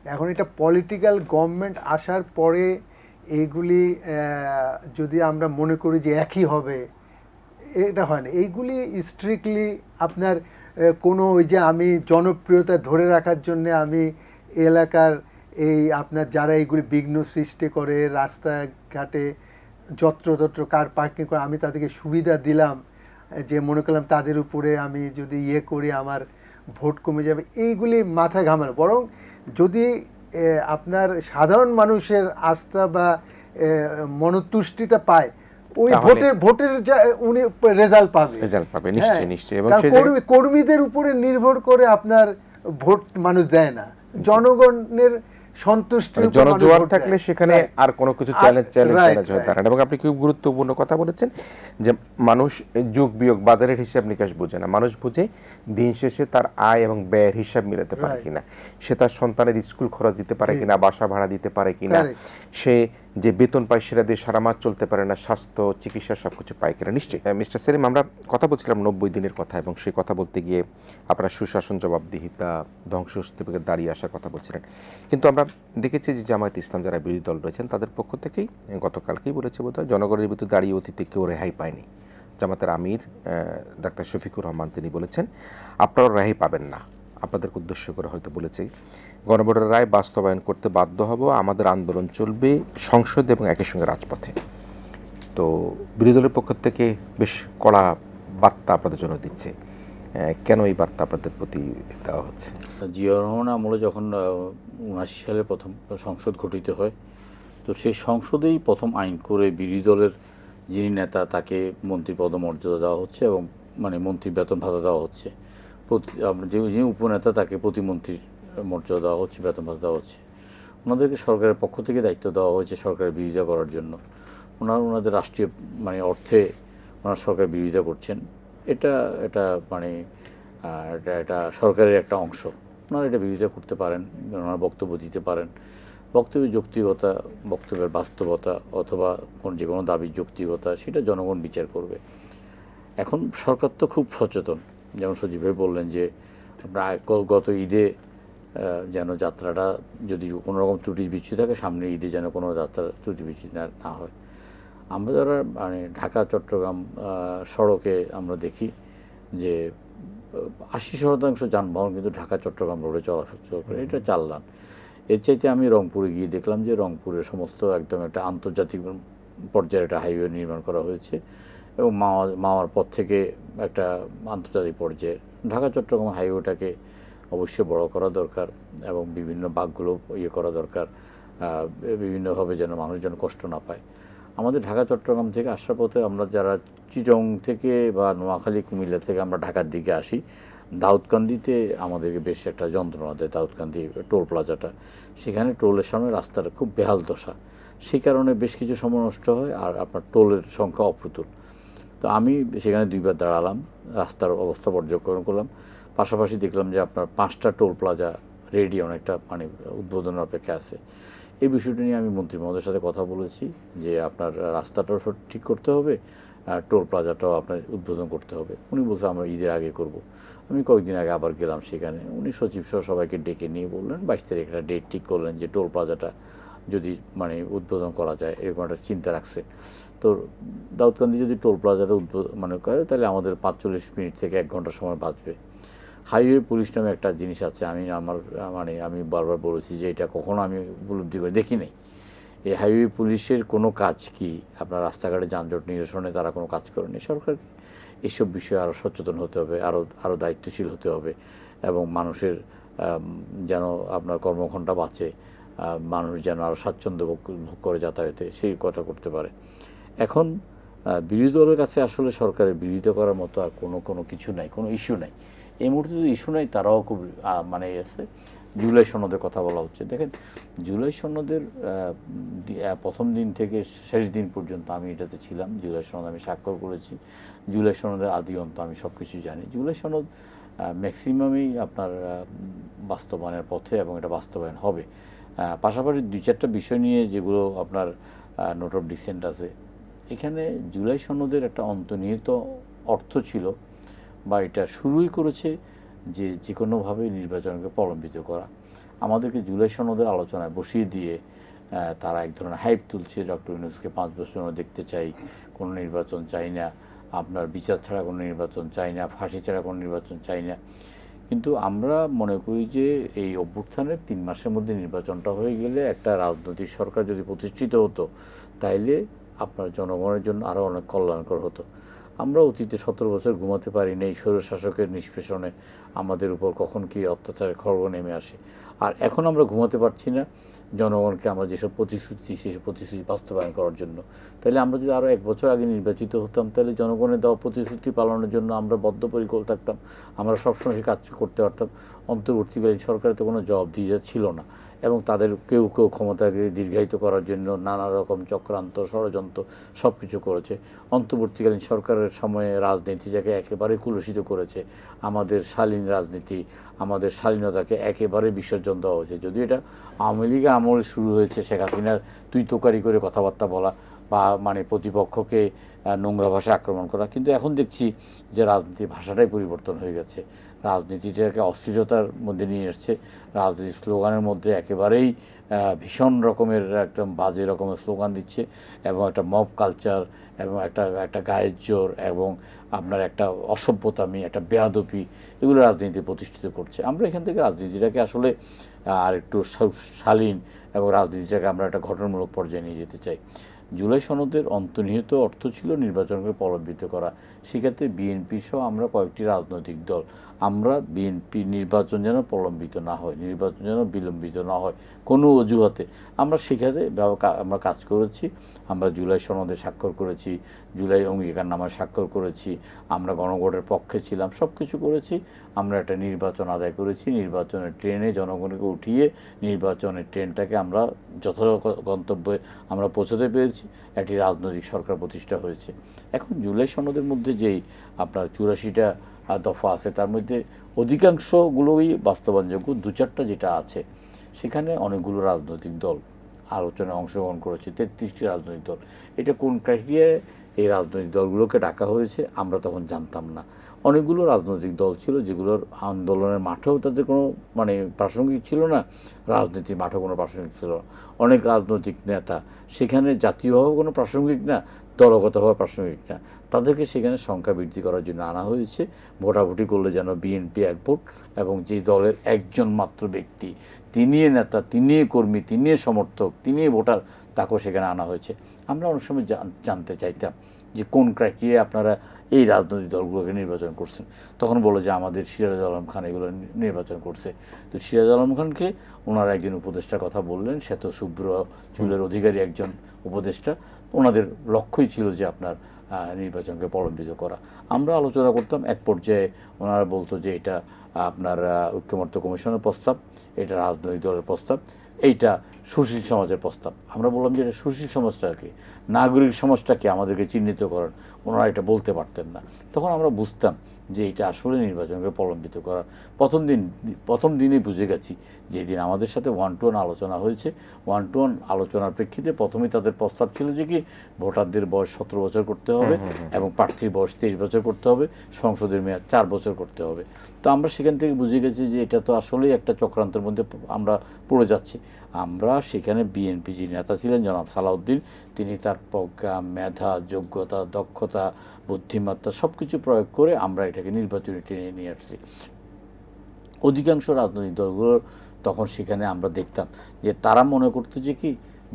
এখন এটা পলিটিক্যাল গভর্নমেন্ট আসার পরে এইগুলি যদি আমরা মনে করি যে একই হবে, এটা হয় না। এইগুলি স্ট্রিক্টলি আপনার কোনো ওই যে আমি জনপ্রিয়তা ধরে রাখার জন্য আমি এলাকার এই আপনার যারা এইগুলি বিঘ্ন সৃষ্টি করে, রাস্তাঘাটে যত্রতত্র কার পার্কিং করে, আমি তাদেরকে সুবিধা দিলাম, যে মনে করলাম তাদের উপরে আমি যদি করি আমার ভোট কমে যাবে, এইগুলি মাথায় ঘামানো। বরং যদি আপনার সাধারণ মানুষের আস্থা বা মনতুষ্টিটা পায়, ওই ভোটের উনি রেজাল্ট পাবে নিশ্চয়ই। এবং কর্মীদের উপরে নির্ভর করে আপনার ভোট মানুষ দেয় না, জনগণের সন্তুষ্টি, জনজোয়ার থাকলে সেখানে আর কোনো কিছু চ্যালেঞ্জ হয়ে দাঁড়ায়। এবং আপনি খুব গুরুত্বপূর্ণ কথা বলেছেন যে মানুষ যোগ বিয়োগ বাজারের হিসাব নিকাশ বোঝে না, মানুষ বুঝে দিন শেষে তার আয় এবং ব্যয়ের হিসাব মিলাতে পারে কিনা, সে তার সন্তানের স্কুল খরচ দিতে পারে কিনা, বাসা ভাড়া দিতে পারে কিনা, সে যে বেতন পায় সেটা দিয়ে সারা মাস চলতে পারে না, স্বাস্থ্য চিকিৎসা সবকিছু পায় কিনা। নিশ্চয়ই মিস্টার সেলিম, আমরা কথা বলছিলাম 90 দিনের কথা, এবং সেই কথা বলতে গিয়ে আপনারা সুশাসন, জবাবদিহিতা, ধ্বংসস্তূপে দাঁড়িয়ে আসার কথা বলছিলেন। কিন্তু আমরা দেখেছি যে জামায়াত ইসলাম যারা বিরোধী দল রয়েছেন তাদের পক্ষ থেকেই গতকালকেই বলেছে বোধহয়, জনগণের ভিতরে দাঁড়িয়ে অতীতে কেউ রেহাই পায়নি। জামাতের আমির ডাক্তার শফিকুর রহমান তিনি বলেছেন আপনারা রেহাই পাবেন না, আপনাদেরকে উদ্দেশ্য করে হয়তো বলেছে গণভোটের রায় বাস্তবায়ন করতে বাধ্য হব, আমাদের আন্দোলন চলবে সংসদে এবং একই সঙ্গে রাজপথে। তো বিরোধী দলের পক্ষ থেকে বেশ কড়া বার্তা আপনাদের জন্য দিচ্ছে, কেন এই বার্তা আপনাদের প্রতি দেওয়া হচ্ছে? জিয়া রহমান আমলে যখন 79 সালে প্রথম সংসদ গঠিত হয়, তো সেই সংসদেই প্রথম আইন করে বিরোধী দলের যিনি নেতা তাকে মন্ত্রী পদমর্যাদা দেওয়া হচ্ছে, এবং মানে মন্ত্রীর বেতন ভাতা দেওয়া হচ্ছে। যিনি উপনেতা তাকে প্রতিমন্ত্রীর মর্যাদা দেওয়া হচ্ছে, বেতন ভাতা দেওয়া হচ্ছে। ওনাদেরকে সরকারের পক্ষ থেকে দায়িত্ব দেওয়া হয়েছে সরকারের বিরোধিতা করার জন্য। ওনাদের রাষ্ট্রীয় মানে অর্থে ওনারা সরকার বিরোধিতা করছেন, এটা মানে এটা সরকারের একটা অংশ। ওনারা এটা বিরোধিতা করতে পারেন, ওনারা বক্তব্য দিতে পারেন, বক্তব্যের যৌক্তিকতা, বক্তব্যের বাস্তবতা অথবা যে কোনো দাবির যৌক্তিকতা সেটা জনগণ বিচার করবে। এখন সরকার তো খুব সচেতন, যেমন সজীব ভাই বললেন যে গত ঈদে যেন যাত্রাটা যদি কোনো রকম ত্রুটি বিচ্যুতি থাকে, সামনের ঈদে যেন কোনো যাত্রা ত্রুটি বিচ্যুতি না হয়। আমরা যারা মানে ঢাকা চট্টগ্রাম সড়কে আমরা দেখি যে 80% যানবাহন কিন্তু ঢাকা চট্টগ্রাম রোডে চলাচল করে, এটা 4 লাইন। এর চাইতে আমি রংপুরে গিয়ে দেখলাম যে রংপুরের সমস্ত একদম একটা আন্তর্জাতিক পর্যায়ে একটা হাইওয়ে নির্মাণ করা হয়েছে, এবং মাওয়ার পর থেকে একটা আন্তর্জাতিক পর্যায়ে ঢাকা চট্টগ্রাম হাইওয়েটাকে অবশ্যই বড় করা দরকার, এবং বিভিন্ন বাঁকগুলো করা দরকার, বিভিন্নভাবে যেন মানুষ যেন কষ্ট না পায়। আমাদের ঢাকা চট্টগ্রাম থেকে আসার পথে আমরা যারা চিটং থেকে বা নোয়াখালী কুমিল্লা থেকে আমরা ঢাকার দিকে আসি, দাউদকান্দিতে আমাদেরকে বেশ একটা যন্ত্রণা দেয়। দাউদকান্দি টোল প্লাজাটা, সেখানে টোলের সামনে রাস্তার খুব বেহাল দশা, সেই কারণে বেশ কিছু সময় নষ্ট হয়, আর আপনার টোলের সংখ্যা অপ্রতুল। তো আমি সেখানে 2 বার দাঁড়ালাম, রাস্তার অবস্থা পর্যবেক্ষণ করলাম, পাশাপাশি দেখলাম যে আপনার 5টা টোল প্লাজা রেডি, অনেকটা মানে উদ্বোধনের অপেক্ষা আছে। এই বিষয়টি নিয়ে আমি মন্ত্রী মহোদয়ের সাথে কথা বলেছি যে আপনার রাস্তাটাও ঠিক করতে হবে, টোল প্লাজাটাও আপনার উদ্বোধন করতে হবে। উনি বলছে আমরা ঈদের আগে করব। আমি কয়েকদিন আগে আবার গেলাম সেখানে, উনি সচিব সহ সবাইকে ডেকে নিয়ে বললেন 22 তারিখ একটা ডেট ঠিক করলেন যে টোল প্লাজাটা যদি মানে উদ্বোধন করা যায় এরকম একটা চিন্তা রাখছে। তো দাউদকান্দি যদি টোল প্লাজাটা মানে করে তাহলে আমাদের 45 মিনিট থেকে 1 ঘন্টা সময় বাঁচবে। হাইওয়ে পুলিশ নামে একটা জিনিস আছে, আমি বারবার বলেছি যে এটা কখনো আমি উপলব্ধি করে দেখি নাই। এই হাইওয়ে পুলিশের কোনো কাজ কি আপনার রাস্তাঘাটে যানজট নিরসনে তারা কোনো কাজ করেনি। সরকারকে এসব বিষয়ে আরও সচেতন হতে হবে, আরও দায়িত্বশীল হতে হবে এবং মানুষের যেন আপনার কর্মঘণ্টা বাঁচে, মানুষ যেন আরও স্বাচ্ছন্দ্য ভোগ করে যাতায়াতে সেই কথা করতে পারে। এখন বিরোধী দলের কাছে আসলে সরকারের বিরোধিতা করার মতো আর কোনো কিছু নাই, কোনো ইস্যু নাই এই মুহূর্তে। যদি ইস্যু নাই তারাও খুব মানে আছে। জুলাই সনদের কথা বলা হচ্ছে, দেখেন জুলাই সনদের প্রথম দিন থেকে শেষ দিন পর্যন্ত আমি এটাতে ছিলাম। জুলাই সনদ আমি স্বাক্ষর করেছি, জুলাই সনদের আদি অন্ত আমি সব কিছু জানি। জুলাই সনদ ম্যাক্সিমামই আপনার বাস্তবায়নের পথে এবং এটা বাস্তবায়ন হবে। পাশাপাশি 2-4টা বিষয় নিয়ে যেগুলো আপনার নোট অফ ডিসেন্ট আছে, এখানে জুলাই সনদের একটা অন্তর্নিহিত অর্থ ছিল বা এটা শুরুই করেছে যে কোনোভাবে নির্বাচনকে প্রলম্বিত করা। আমাদেরকে জুলাই সনদের আলোচনায় বসিয়ে দিয়ে তারা এক ধরনের হাইপ তুলছে, ডক্টর ইউনূসকে 5 বছর দেখতে চাই, কোনো নির্বাচন চাই না, আপনার বিচার ছাড়া কোনো নির্বাচন চাই না, ফাঁসি ছাড়া কোনো নির্বাচন চাই না। কিন্তু আমরা মনে করি যে এই অভ্যুত্থানের 3 মাসের মধ্যে নির্বাচনটা হয়ে গেলে একটা রাজনৈতিক সরকার যদি প্রতিষ্ঠিত হতো তাইলে আপনার জনগণের জন্য আরও অনেক কল্যাণকর হতো। আমরা অতীতে 17 বছর ঘুমাতে পারি নেই স্বৈরশাসকের নিষ্পেষণে আমাদের উপর কখন কী অত্যাচারের খড়গ নেমে আসে। আর এখন আমরা ঘুমাতে পারছি না জনগণকে আমরা যেসব প্রতিশ্রুতি সেসব প্রতিশ্রুতি বাস্তবায়ন করার জন্য। তাহলে আমরা যদি আরও 1 বছর আগে নির্বাচিত হতাম তাহলে জনগণের দেওয়া প্রতিশ্রুতি পালনের জন্য আমরা বদ্ধপরিকর থাকতাম, আমরা সবসময় সে কাজ করতে পারতাম। অন্তর্বর্তীকালীন সরকারের তো কোনো জবাবদিহিতা ছিল না এবং তাদের কেউ ক্ষমতাকে দীর্ঘায়িত করার জন্য নানা রকম চক্রান্ত ষড়যন্ত্র সব কিছু করেছে। অন্তর্বর্তীকালীন সরকারের সময়ে রাজনীতিটাকে একেবারে কুলুষিত করেছে, আমাদের শালীন রাজনীতি, আমাদের শালীনতাকে একেবারে বিসর্জন দেওয়া হয়েছে। যদিও এটা আওয়ামী লীগ আমলে শুরু হয়েছে, শেখ হাসিনার তুই তোকারি করে কথাবার্তা বলা বা মানে প্রতিপক্ষকে নোংরা ভাষায় আক্রমণ করা, কিন্তু এখন দেখছি যে রাজনীতির ভাষাটাই পরিবর্তন হয়ে গেছে, রাজনীতিটাকে অস্থিরতার মধ্যে নিয়ে এসছে। রাজনীতির স্লোগানের মধ্যে একেবারেই ভীষণ রকমের একদম বাজে রকমের স্লোগান দিচ্ছে এবং একটা মব কালচার এবং একটা গায়ের জোর এবং আপনার একটা অসভ্যতামি, একটা বেয়াদপি, এগুলো রাজনীতি প্রতিষ্ঠিত করছে। আমরা এখান থেকে রাজনীতিটাকে আসলে আর একটু শালীন এবং রাজনীতিটাকে আমরা একটা গঠনমূলক পর্যায়ে নিয়ে যেতে চাই। জুলাই সনদের অন্তর্নিহিত অর্থ ছিল নির্বাচনকে প্রলম্বিত করা। সেক্ষেত্রে বিএনপি সহ আমরা কয়েকটি রাজনৈতিক দল আমরা বিএনপি নির্বাচন যেন প্রলম্বিত না হয়, নির্বাচন যেন বিলম্বিত না হয় কোনো অজুহাতে, আমরা সেখানে আমরা কাজ করেছি। আমরা জুলাই সনদে স্বাক্ষর করেছি, জুলাই অঙ্গীকারনামায় স্বাক্ষর করেছি, আমরা গণভোটের পক্ষে ছিলাম, সব কিছু করেছি। আমরা একটা নির্বাচন আদায় করেছি, নির্বাচনের ট্রেনে জনগণকে উঠিয়ে নির্বাচনের ট্রেনটাকে আমরা যথাযথ গন্তব্যে আমরা পৌঁছতে পেরেছি, একটি রাজনৈতিক সরকার প্রতিষ্ঠা হয়েছে। এখন জুলাই সনদের মধ্যে যেই আপনার 84টা দফা আছে তার মধ্যে অধিকাংশগুলোই বাস্তবায়নযোগ্য। 2-4টা যেটা আছে সেখানে অনেকগুলো রাজনৈতিক দল আলোচনায় অংশগ্রহণ করেছে, 33টি রাজনৈতিক দল। এটা কোন ক্রাইটেরিয়ায় এই রাজনৈতিক দলগুলোকে ডাকা হয়েছে আমরা তখন জানতাম না। অনেকগুলো রাজনৈতিক দল ছিল যেগুলোর আন্দোলনের মাঠেও তাদের কোনো মানে প্রাসঙ্গিক ছিল না, রাজনীতির মাঠেও কোনো প্রাসঙ্গিক ছিল না। অনেক রাজনৈতিক নেতা সেখানে জাতীয়ভাবে কোনো প্রাসঙ্গিক না, দলগতভাবে প্রাসঙ্গিক না, তাদেরকে সেখানে সংখ্যা বৃদ্ধি করার জন্য আনা হয়েছে। ভোটাভুটি করলে যেন বিএনপি 1 ভোট এবং যে দলের একজন মাত্র ব্যক্তি, তিনি নেতা, তিনি কর্মী, তিনি সমর্থক, তিনি ভোটার, তাকেও সেখানে আনা হয়েছে। আমরা অনেক সময় জানতে চাইতাম যে কোন ক্রাইটেরিয়ায় আপনারা এই রাজনৈতিক দলগুলোকে নির্বাচন করছেন। তখন বলে যে আমাদের সিরাজ আলম খান এগুলো নির্বাচন করছে। তো সিরাজ আলম খানকে ওনারা একজন উপদেষ্টার কথা বললেন, সে তো শুভ্র চুলের অধিকারী একজন উপদেষ্টা, ওনাদের লক্ষ্যই ছিল যে আপনার নির্বাচনকে প্রলম্বিত করা। আমরা আলোচনা করতাম, এক পর্যায়ে ওনারা বলতো যে এটা আপনার ঐক্যমত্য কমিশনের প্রস্তাব, এটা রাজনৈতিক দলের প্রস্তাব, এইটা সুশীল সমাজের প্রস্তাব। আমরা বললাম যে এটা সুশীল সমাজটাকে, নাগরিক সমাজটাকে আমাদেরকে চিহ্নিত করেন, ওনারা এটা বলতে পারতেন না। তখন আমরা বুঝতাম যে এটা আসলে নির্বাচনকে প্রলম্বিত করার প্রথম দিনেই বুঝে গেছি, যেদিন আমাদের সাথে 1-to-1 আলোচনা হয়েছে, 1-to-1 আলোচনার প্রেক্ষিতে প্রথমেই তাদের প্রস্তাব ছিল যে কি ভোটারদের বয়স 17 বছর করতে হবে এবং প্রার্থীর বয়স 23 বছর করতে হবে, সংসদের মেয়াদ 4 বছর করতে হবে। তো আমরা সেখান থেকে বুঝে গেছি যে এটা তো আসলেই একটা চক্রান্তের মধ্যে আমরা পড়ে যাচ্ছি। আমরা সেখানে বিএনপি যিনি নেতা ছিলেন জনাব সালাউদ্দিন, তিনি তার প্রজ্ঞা, মেধা, যোগ্যতা, দক্ষতা, বুদ্ধিমত্তা সব কিছু প্রয়োগ করে আমরা এটাকে নির্বাচনে টেনে নিয়ে আসছি। অধিকাংশ রাজনৈতিক দলগুলো তখন সেখানে আমরা দেখতাম যে তারা মনে করতো যে কি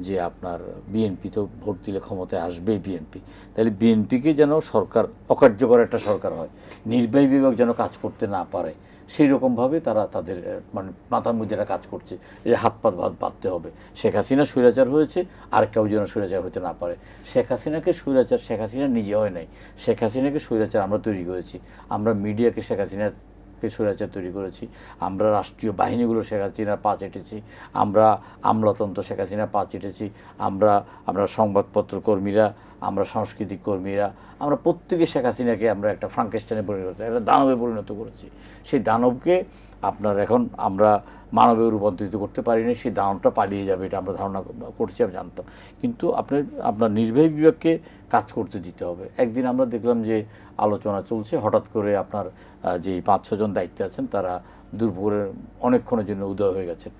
যে আপনার বিএনপি তো ভোট দিলে ক্ষমতায় আসবেই বিএনপি, তাহলে বিএনপিকে যেন সরকার অকার্যকর একটা সরকার হয়, নির্বাহী বিভাগ যেন কাজ করতে না পারে, সেই রকমভাবে তারা তাদের মানে মাথার মধ্যে একটা কাজ করছে যে হাত পাত বাঁধতে হবে। শেখ হাসিনা স্বৈরাচার হয়েছে, আর কেউ যেন স্বৈরাচার হতে না পারে। শেখ হাসিনাকে স্বৈরাচার শেখ হাসিনা নিজে হয় নাই, শেখ হাসিনাকে স্বৈরাচার আমরা তৈরি করেছি। আমরা মিডিয়াকে শেখ হাসিনাকে স্বৈরাচার তৈরি করেছি, আমরা রাষ্ট্রীয় বাহিনীগুলো শেখ হাসিনার পা চেটেছি, আমরা আমলাতন্ত্র শেখ হাসিনার পা চেটেছি, আমরা সংবাদপত্র কর্মীরা, আমরা সাংস্কৃতিক কর্মীরা, আমরা প্রত্যেকে শেখ হাসিনাকে আমরা একটা ফ্রাঙ্কেস্টাইনে পরিণত করেছি, একটা দানবে পরিণত করেছি। সেই দানবকে আপনার এখন আমরা মানবে রূপান্তরিত করতে পারিনি, সেই দানবটা পালিয়ে যাবে এটা আমরা ধারণা করছি, আমি জানতাম। কিন্তু আপনার নির্বাহী বিভাগকে কাজ করতে দিতে হবে। একদিন আমরা দেখলাম যে আলোচনা চলছে, হঠাৎ করে আপনার যে 5-6 জন দায়িত্বে আছেন তারা দুপুরের অনেকক্ষণের জন্য উদয় হয়ে গেছেন,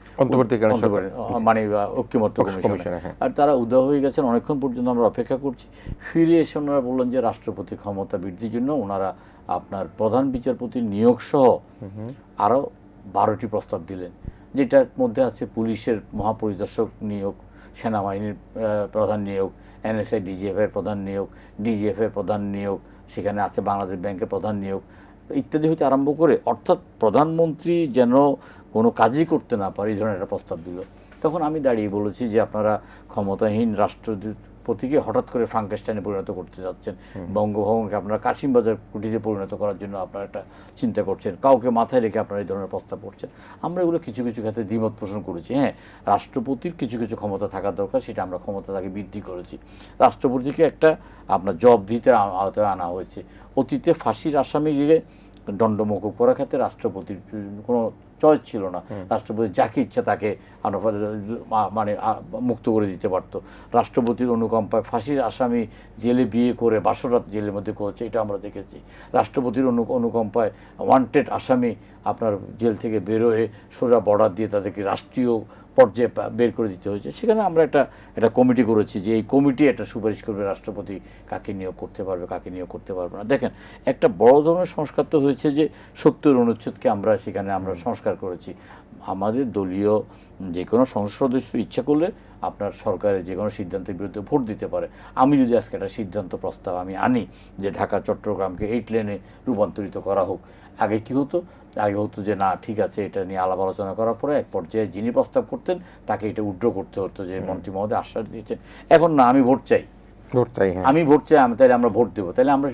মানে ঐক্যমত্য কমিশন, আর তারা উদয় হয়ে গেছেন। অনেকক্ষণ পর্যন্ত আমরা অপেক্ষা করছি, ফিরে এসে ওনারা বললেন যে রাষ্ট্রপতির ক্ষমতা বৃদ্ধির জন্য ওনারা আপনার প্রধান বিচারপতির নিয়োগ সহ আরও 12টি প্রস্তাব দিলেন, যেটার মধ্যে আছে পুলিশের মহাপরিদর্শক নিয়োগ, সেনাবাহিনীর প্রধান নিয়োগ, এনএসআই ডিজিএফের প্রধান নিয়োগ, ডিজিএফের প্রধান নিয়োগ, সেখানে আছে বাংলাদেশ ব্যাংকের প্রধান নিয়োগ ইত্যাদি হইতে আরম্ভ করে, অর্থাৎ প্রধানমন্ত্রী যেন কোনো কাজই করতে না পারে এই ধরনের একটা প্রস্তাব দিল। তখন আমি দাঁড়িয়ে বলেছি যে আপনারা ক্ষমতাহীন রাষ্ট্রপতিকে হঠাৎ করে ফ্রাঙ্কেস্টাইনে পরিণত করতে যাচ্ছেন, বঙ্গভবনকে আপনারা কাশিমবাজার কুটিতে পরিণত করার জন্য আপনারা একটা চিন্তা করছেন, কাউকে মাথায় রেখে আপনারা এই ধরনের প্রস্তাব করছেন। আমরা এগুলো কিছু কিছু ক্ষেত্রে দ্বিমত পোষণ করেছি। হ্যাঁ, রাষ্ট্রপতির কিছু কিছু ক্ষমতা থাকা দরকার, সেটা আমরা ক্ষমতা তাকে বৃদ্ধি করেছি। রাষ্ট্রপতিকে একটা আপনার জবাবদিহিতার আওতায় আনা হয়েছে। অতীতে ফাঁসির আসামিকে দণ্ড মওকুফ করার ক্ষেত্রে রাষ্ট্রপতির কোনো চয়েস ছিল না, রাষ্ট্রপতি যাকে ইচ্ছা তাকে মানে মুক্ত করে দিতে পারত। রাষ্ট্রপতির অনুকম্পায় ফাঁসির আসামি জেলে বিয়ে করে বাসরাত জেলের মধ্যে করেছে, এটা আমরা দেখেছি। রাষ্ট্রপতির অনুকম্পায় ওয়ান্টেড আসামি আপনার জেল থেকে বেরোয় সোজা বর্ডার দিয়ে তাদেরকে রাষ্ট্রীয় পর্যায়ে বের করে দিতে হয়েছে। সেখানে আমরা একটা কমিটি করেছি যে এই কমিটি একটা সুপারিশ করবে রাষ্ট্রপতি কাকে নিয়োগ করতে পারবে, কাকে নিয়োগ করতে পারবে না। দেখেন, একটা বড় ধরনের সংস্কার তো হয়েছে যে 70 অনুচ্ছেদকে আমরা সেখানে আমরা সংস্কার করেছি। আমাদের দলীয় যে কোনো সংসদ সদস্য ইচ্ছা করলে আপনার সরকারের যে কোনো সিদ্ধান্তের বিরুদ্ধে ভোট দিতে পারে। আমি যদি আজকে একটা সিদ্ধান্ত প্রস্তাব আমি আনি যে ঢাকা চট্টগ্রামকে 8 লেনে রূপান্তরিত করা হোক, আগে কি হতো? আগে হতো যে না ঠিক আছে, এটা নিয়ে আলাপ আলোচনা করার পরে এক পর্যায়ে যিনি প্রস্তাব করতেন তাকে এটা উইথড্র করতে হতো যে মন্ত্রী মহোদয় আশ্বাস দিয়েছেন। এখন না, আমি ভোট চাই, আমি ভোট চাই, তাহলে আমরা ভোট দেবো, তাহলে আমরা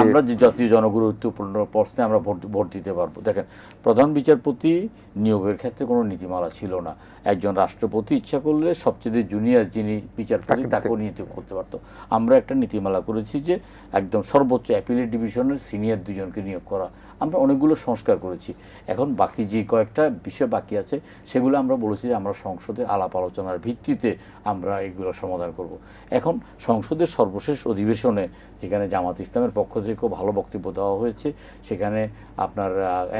আমরা যে জাতীয় জনগুরুত্বপূর্ণ প্রশ্নে আমরা ভোট দিতে পারবো। দেখেন, প্রধান বিচারপতি নিয়োগের ক্ষেত্রে কোনো নীতিমালা ছিল না। একজন রাষ্ট্রপতি ইচ্ছা করলে সবচেয়ে জুনিয়র যিনি বিচারপতি তাকেও নিয়োগ করতে পারতো। আমরা একটা নীতিমালা করেছি যে একদম সর্বোচ্চ অ্যাপিলেট ডিভিশনের সিনিয়র 2 জনকে নিয়োগ করা। আমরা অনেকগুলো সংস্কার করেছি। এখন বাকি যে কয়েকটা বিষয় বাকি আছে সেগুলো আমরা বলেছি যে আমরা সংসদে আলাপ আলোচনার ভিত্তিতে আমরা এগুলো সমাধান করব। এখন সংসদের সর্বশেষ অধিবেশনে যেখানে জামাত ইসলামের পক্ষ থেকেও ভালো বক্তব্য দেওয়া হয়েছে, সেখানে আপনার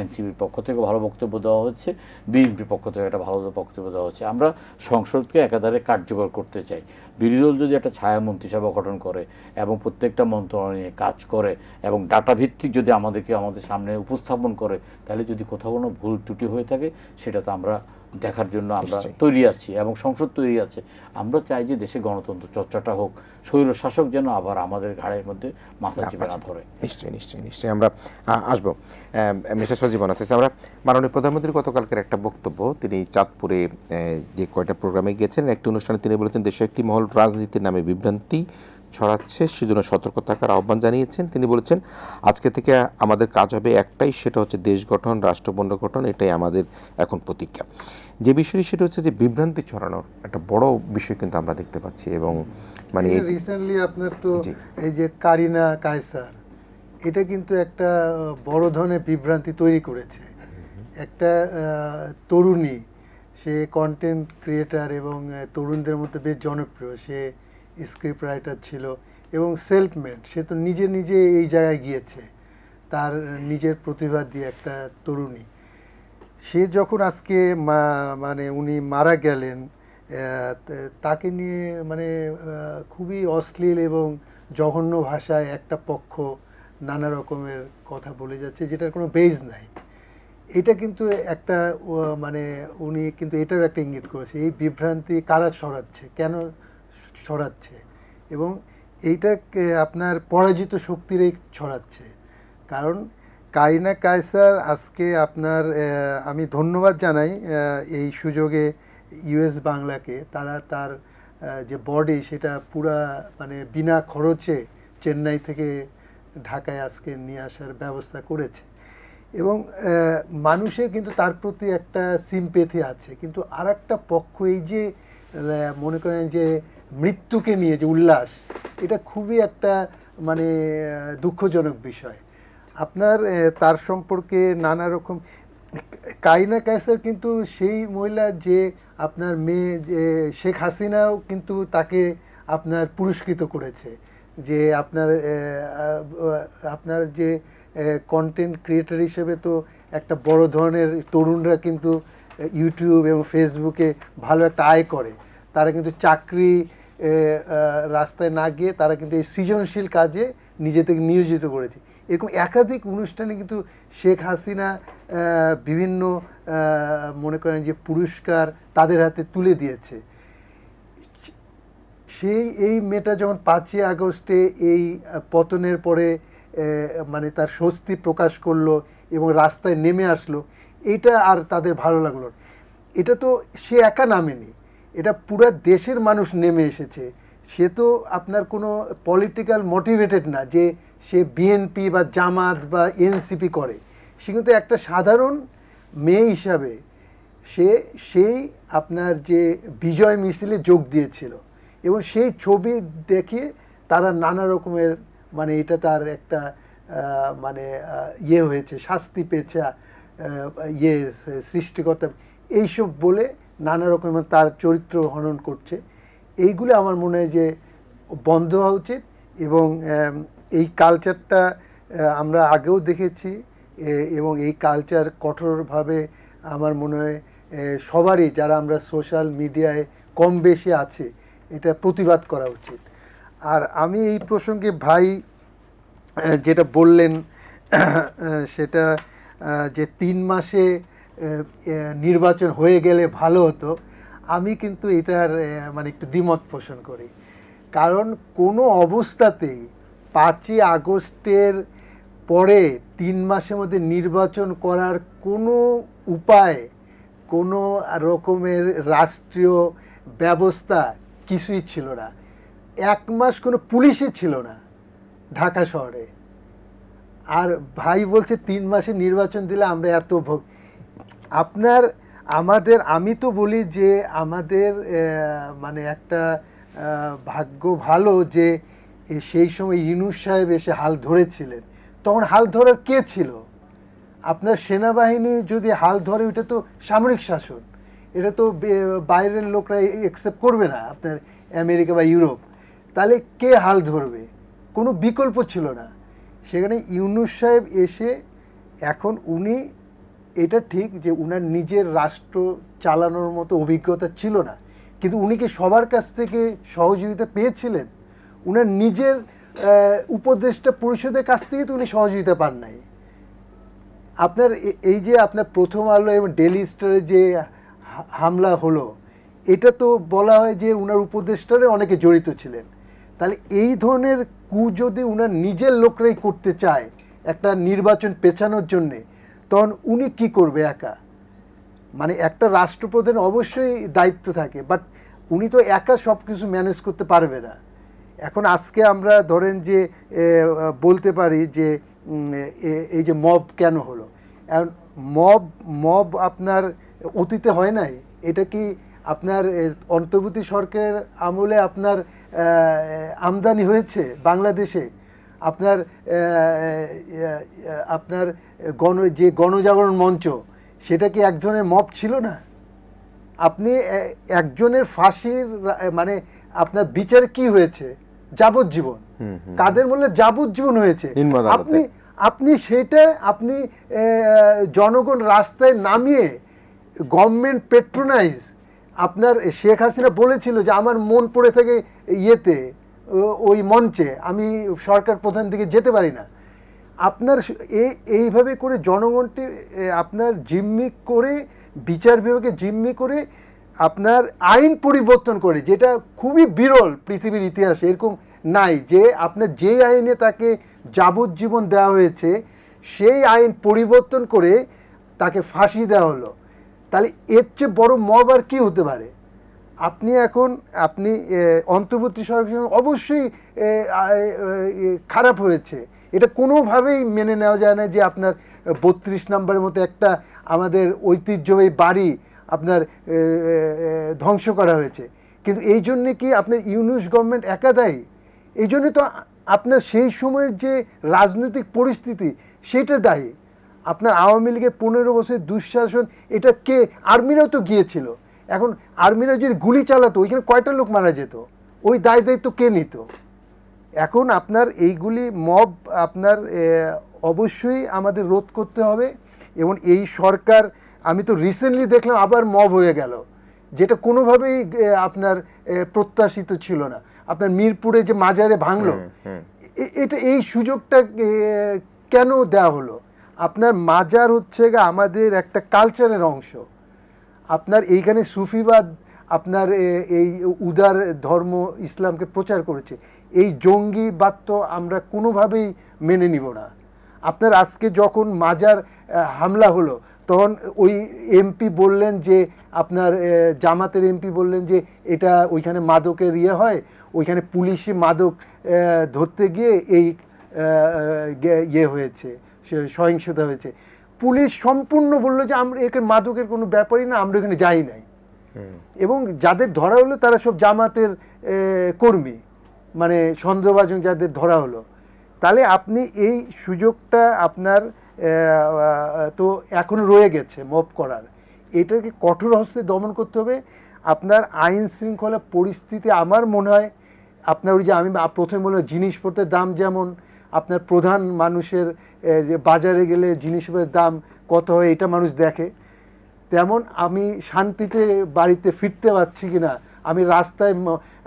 এনসিপির পক্ষ থেকেও ভালো বক্তব্য দেওয়া হচ্ছে, বিএনপির পক্ষ থেকে একটা ভালো বক্তব্য দেওয়া হচ্ছে। আমরা সংসদকে একাধারে কার্যকর করতে চাই। বিরোধী দল যদি একটা ছায়া মন্ত্রিসভা গঠন করে এবং প্রত্যেকটা মন্ত্রণালয় নিয়ে কাজ করে এবং ডাটা ভিত্তিক যদি আমাদের সামনে উপস্থাপন করে, তাহলে যদি কোথাও কোনো ভুল ত্রুটি হয়ে থাকে সেটা তো আমরা দেখার জন্য আমরা তৈরি আছি এবং সংসদ তৈরি আছে। আমরা চাই যে দেশে গণতন্ত্র চর্চাটা হোক, স্বৈর শাসক যেন আবার আমাদের ঘাড়ের মধ্যে মাথা চেপে না ধরে। নিশ্চয়ই আমরা আসবো। মিস্টার সজীবন আছে, আমরা মাননীয় প্রধানমন্ত্রীর গতকালকের একটা বক্তব্য, তিনি চাঁদপুরে যে কয়টা প্রোগ্রামে গিয়েছেন, একটি অনুষ্ঠানে তিনি বলেছেন দেশে একটি মহল রাজনীতির নামে বিভ্রান্তি ছড়াচ্ছে, সেজন্য সতর্ক থাকার আহ্বান জানিয়েছেন। তিনি বলেছেন আজকে থেকে আমাদের কাজ হবে একটাই, সেটা হচ্ছে দেশ গঠন, রাষ্ট্র পুনর্গঠন, এটাই আমাদের এখন প্রতিজ্ঞা। যে বিষয়টি সেটা হচ্ছে যে বিভ্রান্তি ছড়ানোর একটা বড় বিষয় কিন্তু আমরা দেখতে পাচ্ছি। এবং মানে রিসেন্টলি আপনার তো এই যে কারিনা কায়সার, এটা কিন্তু একটা বড় ধরনের বিভ্রান্তি তৈরি করেছে। একটা তরুণী, সে কন্টেন্ট ক্রিয়েটার এবং তরুণদের মধ্যে বেশ জনপ্রিয়, সে স্ক্রিপ্ট রাইটার ছিল এবং সেলফ মেড, সে তো নিজে নিজে এই জায়গায় গিয়েছে তার নিজের প্রতিভা দিয়ে। একটা তরুণী, সে যখন আজকে মানে উনি মারা গেলেন, তাকে নিয়ে মানে খুবই অশ্লীল এবং জঘন্য ভাষায় একটা পক্ষ নানা রকমের কথা বলে যাচ্ছে, যেটার কোনো বেজ নাই। এটা কিন্তু একটা মানে উনি কিন্তু এটার একটা ইঙ্গিত করেছে, এই বিভ্রান্তি কারা ছড়াচ্ছে, কেন ছড়াচ্ছে, এবং এইটাকে আপনার পরাজিত শক্তিরই ছড়াচ্ছে। কারণ কারিনা কায়সার আজকে আপনার আমি ধন্যবাদ জানাই এই সুযোগে ইউএস বাংলাকে, তারা তার যে বডি সেটা পুরা মানে বিনা খরচে চেন্নাই থেকে ঢাকায় আজকে নিয়ে আসার ব্যবস্থা করেছে এবং মানুষের কিন্তু তার প্রতি একটা সিম্পেথি আছে। কিন্তু আর একটা পক্ষ এই যে মনে করেন যে মৃত্যুকে নিয়ে যে উল্লাস, এটা খুবই একটা মানে দুঃখজনক বিষয়। আপনার তার সম্পর্কে নানা রকম, কারিনা কায়সার কিন্তু সেই মহিলা যে আপনার মেয়ে যে শেখ হাসিনাও কিন্তু তাকে আপনার পুরস্কৃত করেছে, যে আপনার আপনার যে কন্টেন্ট ক্রিয়েটর হিসেবে তো একটা বড় ধরনের তরুণরা কিন্তু ইউটিউব এবং ফেসবুকে ভালো একটা আয় করে, তারা কিন্তু চাকরি রাস্তায় না গিয়ে তারা কিন্তু এই সৃজনশীল কাজে নিজেদেরকে নিয়োজিত করেছে। এরকম একাধিক অনুষ্ঠানে কিন্তু শেখ হাসিনা বিভিন্ন মনে করেন যে পুরস্কার তাদের হাতে তুলে দিয়েছে। সেই এই মেয়েটা যখন 5ই আগস্টে এই পতনের পরে মানে তার স্বস্তি প্রকাশ করলো এবং রাস্তায় নেমে আসলো, এটা আর তাদের ভালো লাগলো। এটা তো সে একা নামেনি, এটা পুরো দেশের মানুষ নেমে এসেছে। সে তো আপনার কোনো পলিটিক্যাল মোটিভেটেড না যে সে বিএনপি বা জামাত বা এনসিপি করে, সে কিন্তু একটা সাধারণ মেয়ে হিসাবে সেই আপনার যে বিজয় মিছিলে যোগ দিয়েছিল এবং সেই ছবি দেখে তারা নানা রকমের মানে এটা তার একটা মানে ইয়ে হয়েছে, শাস্তি পেয়েছে, ইয়ে সৃষ্টিকর্তা এইসব বলে নানা রকমের তার চরিত্র হনন করছে। এইগুলো আমার মনে হয় যে বন্ধ হওয়া উচিত এবং এই কালচারটা আমরা আগেও দেখেছি এবং এই কালচার কঠোরভাবে আমার মনে হয় সবারই, যারা আমরা সোশ্যাল মিডিয়ায় কম বেশি আছে, এটা প্রতিবাদ করা উচিত। আর আমি এই প্রসঙ্গে ভাই যেটা বললেন সেটা যে 3 মাসে নির্বাচন হয়ে গেলে ভালো হতো, আমি কিন্তু এটার মানে একটু দ্বিমত পোষণ করি। কারণ কোনো অবস্থাতেই 5ই আগস্টের পরে 3 মাসের মধ্যে নির্বাচন করার কোনো উপায়, কোনো রকমের রাষ্ট্রীয় ব্যবস্থা কিছুই ছিল না। 1 মাস কোনো পুলিশই ছিল না ঢাকা শহরে, আর ভাই বলছে 3 মাসে নির্বাচন দিলে আমরা এত ভোগ। আপনার আমাদের, আমি তো বলি যে আমাদের মানে একটা ভাগ্য ভালো যে সেই সময় ইউনূস সাহেব এসে হাল ধরেছিলেন। তখন হাল ধরার কে ছিল? আপনার সেনাবাহিনী যদি হাল ধরে, ওইটা তো সামরিক শাসন, এটা তো বাইরের লোকরা অ্যাকসেপ্ট করবে না, আপনার আমেরিকা বা ইউরোপ। তাহলে কে হাল ধরবে? কোনো বিকল্প ছিল না। সেখানে ইউনূস সাহেব এসে, এখন উনি, এটা ঠিক যে উনার নিজের রাষ্ট্র চালানোর মতো অভিজ্ঞতা ছিল না, কিন্তু উনি কি সবার কাছ থেকে সহযোগিতা পেয়েছিলেন? উনার নিজের উপদেষ্টা পরিষদের কাছ থেকে তো উনি সহযোগিতা পান নাই। আপনার এই যে আপনার প্রথম আলো এবং ডেইলি স্টারে যে হামলা হলো, এটা তো বলা হয় যে উনার উপদেষ্টারে অনেকে জড়িত ছিলেন। তাহলে এই ধরনের কু যদি উনার নিজের লোকরাই করতে চায় একটা নির্বাচন পেছানোর জন্যে, তখন উনি কি করবে একা? মানে একটা রাষ্ট্রপ্রধান অবশ্যই দায়িত্ব থাকে, বাট উনি তো একা সব কিছু ম্যানেজ করতে পারবে না। এখন আজকে আমরা ধরেন যে বলতে পারি যে এই যে মব কেন হলো, এখন মব আপনার অতীতে হয় নাই? এটা কি আপনার অন্তর্বর্তী সরকারের আমলে আপনার আমদানি হয়েছে বাংলাদেশে? আপনার আপনার যে গণজাগরণ মঞ্চ, সেটা কি একজনের মব ছিল না? আপনি একজনের ফাঁসির মানে আপনার বিচারে কি হয়েছে? যাবজ্জীবন। কাদের বললে যাবজ্জীবন হয়েছে। আপনি আপনি সেটা আপনি জনগণ রাস্তায় নামিয়ে গভর্নমেন্ট পেট্রোনাইজ, আপনার শেখ হাসিনা বলেছিল যে আমার মন পড়ে থাকে ইয়েতে, ওই মঞ্চে, আমি সরকার প্রধান দিকে যেতে পারি না। আপনার এইভাবে করে জনগণকে আপনার জিম্মি করে, বিচার বিভাগে জিম্মি করে, আপনার আইন পরিবর্তন করে, যেটা খুবই বিরল পৃথিবীর ইতিহাসে, এরকম নাই যে আপনার যে আইনে তাকে যাবজ্জীবন দেওয়া হয়েছে সেই আইন পরিবর্তন করে তাকে ফাঁসি দেওয়া হলো। তাহলে এর চেয়ে বড় মব আর কি হতে পারে? আপনি অন্তর্বর্তী সরকার অবশ্যই খারাপ হয়েছে, এটা কোনোভাবেই মেনে নেওয়া যায় না যে আপনার 32 নম্বরের মতো একটা আমাদের ঐতিহ্যবাহী বাড়ি আপনার ধ্বংস করা হয়েছে। কিন্তু এই জন্যে কি আপনার ইউনূস গভর্নমেন্ট একা দায়ী? এই জন্যে তো আপনার সেই সময়ের যে রাজনৈতিক পরিস্থিতি সেটা দায়ী। আপনার আওয়ামী লীগের 15 বছরের দুঃশাসন, এটা কে? আর্মিরাও তো গিয়েছিল। এখন আর্মিরা যদি গুলি চালাতো, ওইখানে কয়টা লোক মারা যেত? ওই দায়িত্ব কে নিত? এখন আপনার এইগুলি মব আপনার অবশ্যই আমাদের রোধ করতে হবে। এবং এই সরকার, আমি তো রিসেন্টলি দেখলাম আবার মব হয়ে গেল, যেটা কোনোভাবেই আপনার প্রত্যাশিত ছিল না। আপনার মিরপুরে যে মাজারে ভাঙলো, এটা এই সুযোগটা কেন দেওয়া হলো? আপনার মাজার হচ্ছে আমাদের একটা কালচারের অংশ। আপনার এইখানে সুফিবাদ আপনার এই উদার ধর্ম ইসলামকে প্রচার করেছে। এই জঙ্গিবাদ তো আমরা কোনোভাবেই মেনে নিব না। আপনার আজকে যখন মাজার হামলা হলো, তখন ওই এমপি বললেন যে, আপনার জামাতের এমপি বললেন যে এটা ওইখানে মাদকের হয়, ওইখানে পুলিশি মাদক ধরতে গিয়ে এই হয়েছে, সহিংসতা হয়েছে। পুলিশ সম্পূর্ণ বললো যে আমরা এখানে মাদকের কোনো ব্যাপারই না, আমরা এখানে যাই নাই। এবং যাদের ধরা হলো তারা সব জামাতের কর্মী, মানে সন্দেহভাজন যাদের ধরা হলো। তাহলে আপনি এই সুযোগটা আপনার তো এখন রয়ে গেছে মব করার, এটাকে কঠোর হস্তে দমন করতে হবে। আপনার আইন শৃঙ্খলা পরিস্থিতি আমার মনে হয় আপনার ওই যে আমি প্রথমে বললাম জিনিসপত্রের দাম, যেমন আপনার প্রধান মানুষের যে বাজারে গেলে জিনিসপত্রের দাম কত হয় এটা মানুষ দেখে, তেমন আমি শান্তিতে বাড়িতে ফিরতে পারছি কিনা, আমি রাস্তায়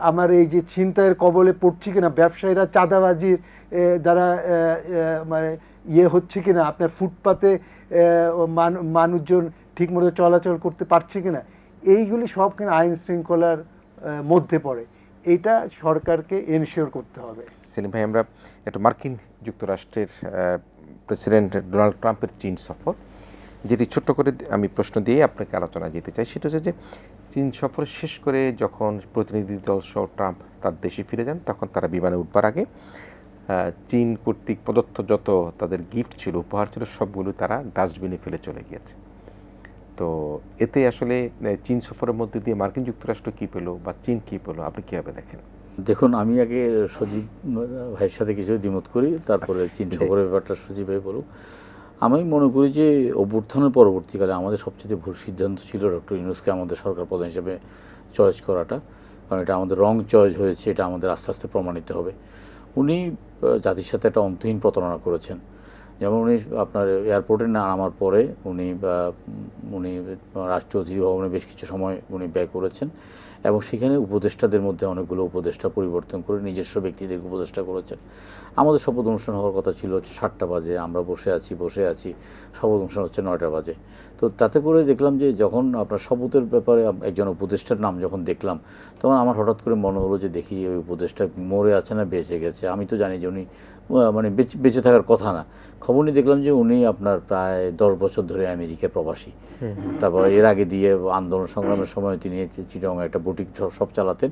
আমার এই যে ছিনতাইয়ের কবলে পড়ছি কিনা, ব্যবসায়ীরা চাঁদাবাজির দ্বারা মানে হচ্ছে কিনা, আপনার ফুটপাতে মানুষজন ঠিকমতো চলাচল করতে পারছে কিনা, এইগুলি সব কিনা আইন শৃঙ্খলার মধ্যে পড়ে। এটা সরকারকে এনশিওর করতে হবে। সেলিম ভাই, আমরা একটু মার্কিন যুক্তরাষ্ট্রের প্রেসিডেন্ট ডোনাল্ড ট্রাম্পের চীন সফর, যেটি ছোট্ট করে আমি প্রশ্ন দিয়ে আপনাকে আলোচনা যেতে চাই, সেটা হচ্ছে যে চীন সফর শেষ করে যখন প্রতিনিধি দল সহ ট্রাম্প তার দেশে ফিরে যান, তখন তারা বিমানে উঠবার আগে চীন কর্তৃক প্রদত্ত যত তাদের গিফট ছিল, উপহার ছিল, সবগুলো তারা ডাস্টবিনে ফেলে চলে গিয়েছে। তো এতে আসলে চীন সফরের মধ্যে দিয়ে মার্কিন যুক্তরাষ্ট্র কী পেলো বা চীন কী পেলো, আপনি কীভাবে দেখেন? দেখুন, আমি আগে সজীব ভাইয়ের সাথে কিছু দ্বিমত করি, তারপরে চীন সফরের ব্যাপারটা সজীব ভাই বলুক। আমি মনে করি যে অভ্যুত্থানের পরবর্তীকালে আমাদের সবচেয়ে ভুল সিদ্ধান্ত ছিল ডক্টর ইউনূসকে আমাদের সরকার প্রধান হিসেবে চয়েস করাটা, কারণ এটা আমাদের রং চয়েস হয়েছে, এটা আমাদের আস্তে আস্তে প্রমাণিত হবে। উনি জাতির সাথে একটা অন্তহীন প্রতারণা করেছেন। যেমন উনি আপনার এয়ারপোর্টে না নামার পরে উনি রাষ্ট্রীয় অতিথি ভবনে বেশ কিছু সময় উনি ব্যয় করেছেন, এবং সেখানে উপদেষ্টাদের মধ্যে অনেকগুলো উপদেষ্টা পরিবর্তন করে নিজস্ব ব্যক্তিদের উপদেষ্টা করেছেন। আমাদের শপথ অনুষ্ঠান হওয়ার কথা ছিল 7টা বাজে, আমরা বসে আছি, শপথ অনুষ্ঠান হচ্ছে 9টা বাজে। তো তাতে করে দেখলাম যে যখন আপনার শপথের ব্যাপারে একজন উপদেষ্টার নাম যখন দেখলাম, তখন আমার হঠাৎ করে মনে হলো যে দেখি ওই উপদেষ্টা মরে আছে না বেঁচে গেছে। আমি তো জানি যে উনি মানে বেঁচে থাকার কথা না। খবর নিয়ে দেখলাম যে উনি আপনার প্রায় 10 বছর ধরে আমেরিকায় প্রবাসী। তারপর এর আগে দিয়ে আন্দোলন সংগ্রামের সময় তিনি চিটং একটা বুটিক শপ চালাতেন।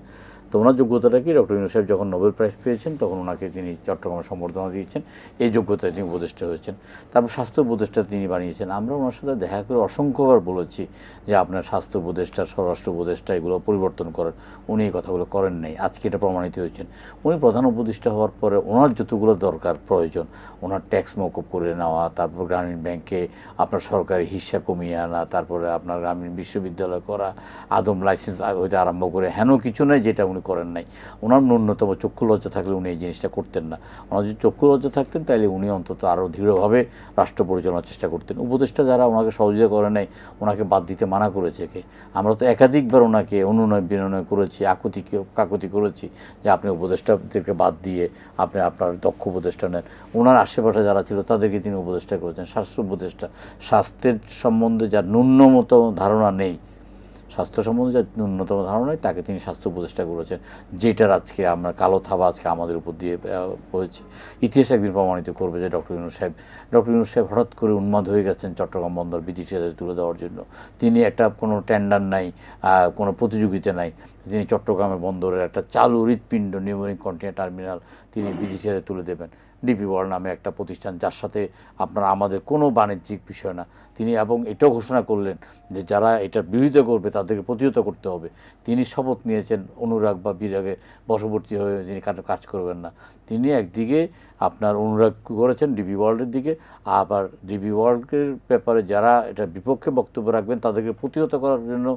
তো ওনার যোগ্যতাটা কি, ডক্টর ইউনূস সাহেব যখন নোবেল প্রাইজ পেয়েছেন তখন ওনাকে তিনি চট্টগ্রামে সম্বর্ধনা দিয়েছেন, এই যোগ্যতায় তিনি উপদেষ্টা হয়েছেন। তারপর স্বাস্থ্য উপদেষ্টা তিনি বানিয়েছেন। আমরা ওনার সাথে দেখা করে অসংখ্যবার বলেছি যে আপনার স্বাস্থ্য উপদেষ্টা, স্বরাষ্ট্র উপদেষ্টা এগুলো পরিবর্তন করেন, উনি এই কথাগুলো করেন নাই। আজকে এটা প্রমাণিত হয়েছেন। উনি প্রধান উপদেষ্টা হওয়ার পরে ওনার যতগুলো দরকার প্রয়োজন, ওনার ট্যাক্স মওকুফ করে নেওয়া, তারপর গ্রামীণ ব্যাংকে আপনার সরকারি হিস্যা কমিয়ে আনা, তারপরে আপনার গ্রামীণ বিশ্ববিদ্যালয় করা, আদম লাইসেন্স হইতে আরম্ভ করে হেন কিছু নাই যেটা উনি করেন নাই। ওনার ন্যূনতম চক্ষু লজ্জা থাকলে উনি এই জিনিসটা করতেন না। ওনার যদি চক্ষু লজ্জা থাকতেন তাহলে উনি অন্তত আরও দৃঢ়ভাবে রাষ্ট্র পরিচালনার চেষ্টা করতেন। উপদেষ্টা যারা ওনাকে সহযোগিতা করে নাই, ওনাকে বাদ দিতে মানা করেছে কে? আমরা তো একাধিকবার ওনাকে অনুনয় বিনয় করেছি, কাকুতি করেছি যে আপনি উপদেষ্টাদেরকে বাদ দিয়ে আপনি আপনার দক্ষ উপদেষ্টা নেন। ওনার আশেপাশে যারা ছিল তাদেরকে তিনি উপদেষ্টা করেছেন। স্বাস্থ্য উপদেষ্টা, স্বাস্থ্যের সম্বন্ধে যার ন্যূনতম ধারণা নেই, স্বাস্থ্য সম্বন্ধে যার ন্যূনতম ধারণা নেই, তাকে তিনি স্বাস্থ্য উপদেষ্টা করেছেন, যেটার আজকে আমরা কালো থাবা আজকে আমাদের উপর দিয়ে হয়েছে। ইতিহাস একদিন প্রমাণিত করবে যে ডক্টর ইউনূস সাহেব হঠাৎ করে উন্মাদ হয়ে গেছেন চট্টগ্রাম বন্দর বিদেশিদের তুলে দেওয়ার জন্য। তিনি একটা কোনো টেন্ডার নাই, কোনো প্রতিযোগিতা নাই, তিনি চট্টগ্রামের বন্দরের একটা চালু হৃৎপিণ্ড নিউমোনিক কন্টেইনার টার্মিনাল তিনি বিদেশিদের তুলে দেবেন। ডিপি ওয়ার্ল্ড নামে একটা প্রতিষ্ঠান, যার সাথে আপনার আমাদের কোনো বাণিজ্যিক বিষয় না। তিনি এবং এটাও ঘোষণা করলেন যে যারা এটার বিরোধিতা করবে তাদেরকে প্রতিহত করতে হবে। তিনি শপথ নিয়েছেন অনুরাগ বা বিরাগে বশবর্তী হয়ে তিনি কাজ করবেন না। তিনি একদিকে আপনার অনুরাগ করেছেন ডিবি ওয়ার্ল্ডের দিকে, আবার ডিবি ওয়ার্ল্ডের ব্যাপারে যারা এটা বিপক্ষে বক্তব্য রাখবেন তাদেরকে প্রতিহত করার জন্য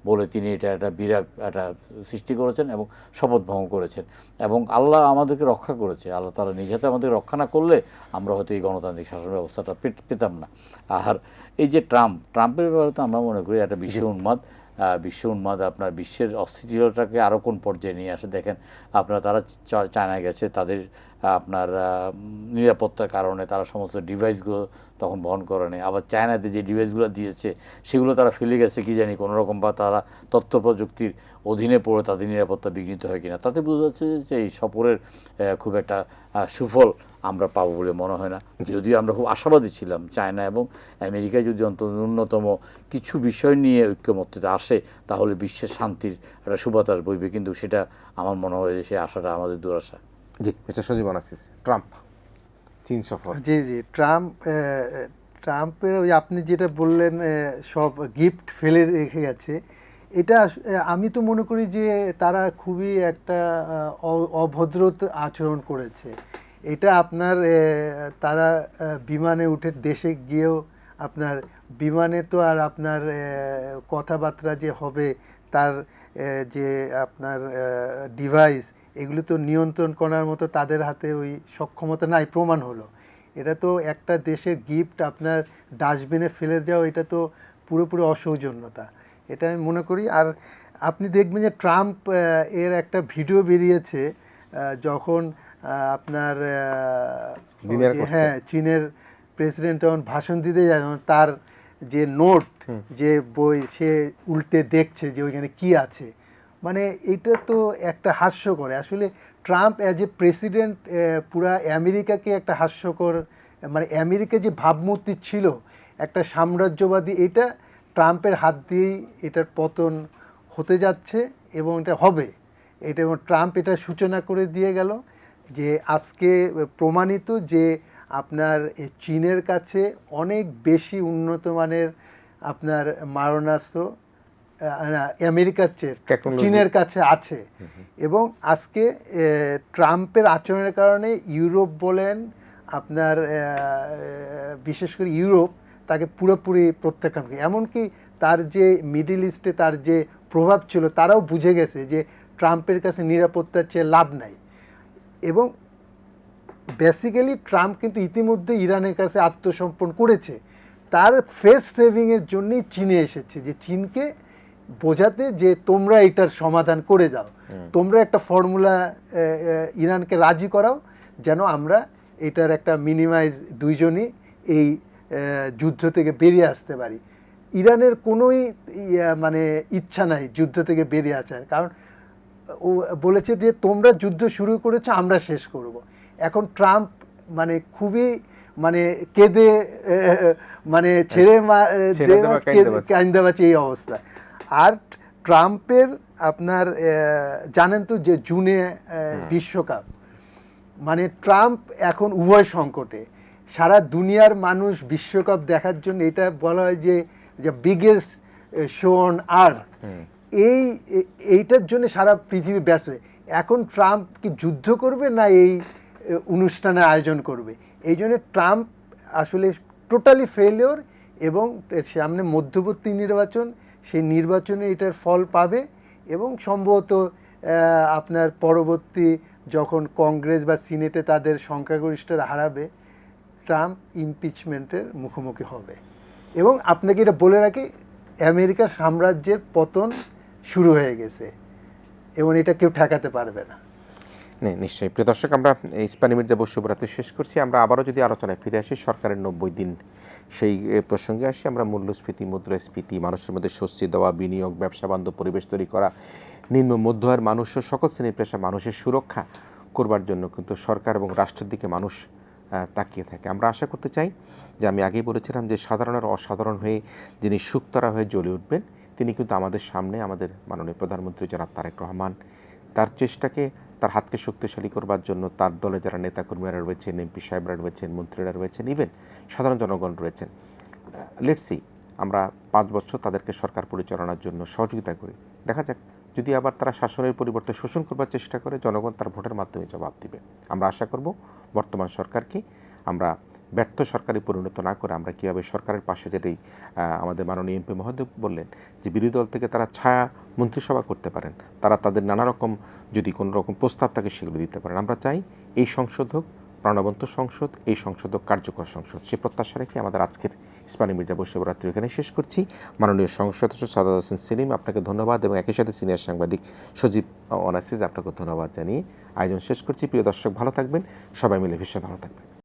বলে তিনি এটা একটা বিরাগ একটা সৃষ্টি করেছেন এবং শপথ ভঙ্গ করেছেন। এবং আল্লাহ আমাদেরকে রক্ষা করেছে। আল্লাহ তাআলা নিজ হাতে আমাদের রক্ষা না করলে আমরা হয়তো এই গণতান্ত্রিক শাসন ব্যবস্থাটা পেতাম না। আর এই যে ট্রাম্পের ব্যাপারে তো আমরা মনে করি একটা বিশ্ব উন্মাদ আপনার বিশ্বের অস্থিতিশীলতাকে আরও কোন পর্যায়ে নিয়ে আসে দেখেন। আপনার তারা চায়নায় গেছে, তাদের আপনার নিরাপত্তার কারণে তারা সমস্ত ডিভাইসগুলো তখন বহন করে নেয়। আবার চায়নাতে যে ডিভাইসগুলো দিয়েছে সেগুলো তারা ফেলে গেছে কি জানি কোনোরকম, বা তারা তথ্য প্রযুক্তির অধীনে পড়ে তাদের নিরাপত্তা বিঘ্নিত হয় কিনা। তাতে বোঝা যাচ্ছে যে এই সফরের খুব একটা সুফল আমরা পাবো বলে মনে হয় না। যদিও আমরা খুব আশাবাদী ছিলাম চায়না এবং আমেরিকা যদি অন্তত ন্যূনতম কিছু বিষয় নিয়ে ঐক্যমত্যতে আসে তাহলে বিশ্বের শান্তির একটা সুবাতাস বইবে, কিন্তু সেটা আমার মনে হয় যে সেই আশাটা আমাদের দুরাশা। জি, মিস্টার সজীবন আসিস, ট্রাম্প চীন সফর। জি ট্রাম্পের ওই আপনি যেটা বললেন সব গিফট ফেলে রেখে গেছে, এটা আমি তো মনে করি যে তারা খুবই একটা অভদ্র আচরণ করেছে। এটা আপনার তারা বিমানে উঠে দেশে গিয়েও আপনার বিমানে তো আর আপনার কথাবার্তা যে হবে তার যে আপনার ডিভাইস এগুলো তো নিয়ন্ত্রণ করার মতো তাদের হাতে ওই সক্ষমতা নাই, প্রমাণ হলো। এটা তো একটা দেশের গিফট আপনার ডাস্টবিনে ফেলে দেওয়া, এটা তো পুরোপুরি অসৌজন্যতা, এটা আমি মনে করি। আর আপনি দেখবেন যে ট্রাম্প এর একটা ভিডিও বেরিয়েছে যখন আপনার চীনের প্রেসিডেন্ট যখন ভাষণ দিতে যায়, তার যে নোট যে বই সে উল্টে দেখছে যে ওইখানে কি আছে, মানে এটা তো একটা হাস্যকর। আসলে ট্রাম্প অ্যাজ এ প্রেসিডেন্ট পুরা আমেরিকাকে একটা হাস্যকর, মানে আমেরিকা যে ভাবমূর্তি ছিল একটা সাম্রাজ্যবাদী, এটা ট্রাম্পের হাত দিয়েই এটার পতন হতে যাচ্ছে এবং এটা হবে। এটা ট্রাম্প এটা সূচনা করে দিয়ে গেল যে আজকে প্রমাণিত যে আপনার চীনের কাছে অনেক বেশি উন্নত মানের আপনার মারণাস্ত্র আমেরিকার চেয়ে চীনের কাছে আছে। এবং আজকে ট্রাম্পের আচরণের কারণে ইউরোপ বলেন আপনার বিশেষ করে ইউরোপ তাকে পুরোপুরি প্রত্যাখ্যান করে। এমনকি তার যে মিডল ইস্টে তার যে প্রভাব ছিল তারাও বুঝে গেছে যে ট্রাম্পের কাছে নিরাপত্তার চেয়ে লাভ নাই। এবং বেসিক্যালি ট্রাম্প কিন্তু ইতিমধ্যে ইরানের কাছে আত্মসমর্পণ করেছে, তার ফেস সেভিংয়ের জন্যই চীনে এসেছে, যে চীনকে বোঝাতে যে তোমরা এটার সমাধান করে দাও, তোমরা একটা ফর্মুলা ইরানকে রাজি করাও যেন আমরা এটার একটা মিনিমাইজ দুইজনই এই যুদ্ধ থেকে বেরিয়ে আসতে পারি। ইরানের কোনোই মানে ইচ্ছা নাই যুদ্ধ থেকে বেরিয়ে আসার, কারণ ও বলেছে যে তোমরা যুদ্ধ শুরু করেছো আমরা শেষ করব। এখন ট্রাম্প মানে খুবই মানে কেঁদে মানে ছেড়ে কাইন্দাবাচি এই অবস্থা। আর ট্রাম্পের আপনার জানেন তো যে জুনে বিশ্বকাপ, মানে ট্রাম্প এখন উভয় সংকটে। সারা দুনিয়ার মানুষ বিশ্বকাপ দেখার জন্য, এটা বলা হয় যে বিগেস্ট শো অন আর্থ, এইটার জন্য সারা পৃথিবী ব্যস্ত। এখন ট্রাম্প কি যুদ্ধ করবে না এই অনুষ্ঠানের আয়োজন করবে? এই জন্য ট্রাম্প আসলে টোটালি ফেলিওর, এবং সামনে মধ্যবর্তী নির্বাচন, সেই নির্বাচনে এটার ফল পাবে, এবং সম্ভবত আপনার পরবর্তী যখন কংগ্রেস বা সিনেটে তাদের সংখ্যাগরিষ্ঠতা হারাবে, ট্রাম্প ইমপিচমেন্টের মুখোমুখি হবে। এবং আপনাকে এটা বলে রাখি, আমেরিকার সাম্রাজ্যের পতন শুরু হয়ে গেছে, এবং এটা কেউ ঠেকাতে পারবে না। নিশ্চয়ই। প্রিয় দর্শক, আমরা ইস্পানী মির্জা বসুবরাতে শেষ করছি। আমরা আবারও যদি আলোচনায় ফিরে আসি সরকারের 90 দিন, সেই প্রসঙ্গে আসি। আমরা মূল্যস্ফীতি, মুদ্রাস্ফীতি, মানুষের মধ্যে স্বস্তি দেওয়া, বিনিয়োগ, ব্যবসা বান্ধব পরিবেশ তৈরি করা, নিম্ন মধ্য আয়ের মানুষ ও সকল শ্রেণীর পেশা মানুষের সুরক্ষা করবার জন্য কিন্তু সরকার এবং রাষ্ট্রের দিকে মানুষ তাকিয়ে থাকে। আমরা আশা করতে চাই যে, আমি আগেই বলেছিলাম যে সাধারণের অসাধারণ হয়ে যিনি সুক্তারা হয়ে জ্বলে উঠবেন, তিনি কিন্তু আমাদের সামনে আমাদের মাননীয় প্রধানমন্ত্রী জনাব তারেক রহমান। তার চেষ্টাকে, তার হাতকে শক্তিশালী করবার জন্য তার দলে যারা নেতাকর্মীরা রয়েছেন, এমপি সাহেবরা রয়েছেন, মন্ত্রীরা রয়েছেন, ইভেন সাধারণ জনগণ রয়েছেন, লেটস সি, আমরা 5 বছর তাদেরকে সরকার পরিচালনার জন্য সহযোগিতা করি। দেখা যাক, যদি আবার তারা শাসনের পরিবর্তে শোষণ করবার চেষ্টা করে, জনগণ তার ভোটের মাধ্যমে জবাব দিবে। আমরা আশা করব বর্তমান সরকারকে আমরা ব্যর্থ সরকারে পরিণত না করে আমরা কীভাবে সরকারের পাশে, যেটাই আমাদের মাননীয় এমপি মহোদয় বললেন, যে বিরোধী দল থেকে তারা ছায়া মন্ত্রিসভা করতে পারেন, তারা তাদের নানা রকম যদি কোনো রকম প্রস্তাব থাকে সেগুলো দিতে পারেন। আমরা চাই এই সংসদ হোক প্রাণবন্ত সংসদ, এই সংসদ হোক কার্যকর সংসদ। সে প্রত্যাশা রেখে আমাদের আজকের ইস্পানী মির্জা বসুবরাত্রি এখানে শেষ করছি। মাননীয় সংসদ সদস্য সাদাত হোসেন সেলিম, আপনাকে ধন্যবাদ, এবং একই সাথে সিনিয়র সাংবাদিক সজীব অনাসিস, আপনাকে ধন্যবাদ জানিয়ে আয়োজন শেষ করছি। প্রিয় দর্শক, ভালো থাকবেন, সবাই মিলে ভীষণ ভালো থাকবেন।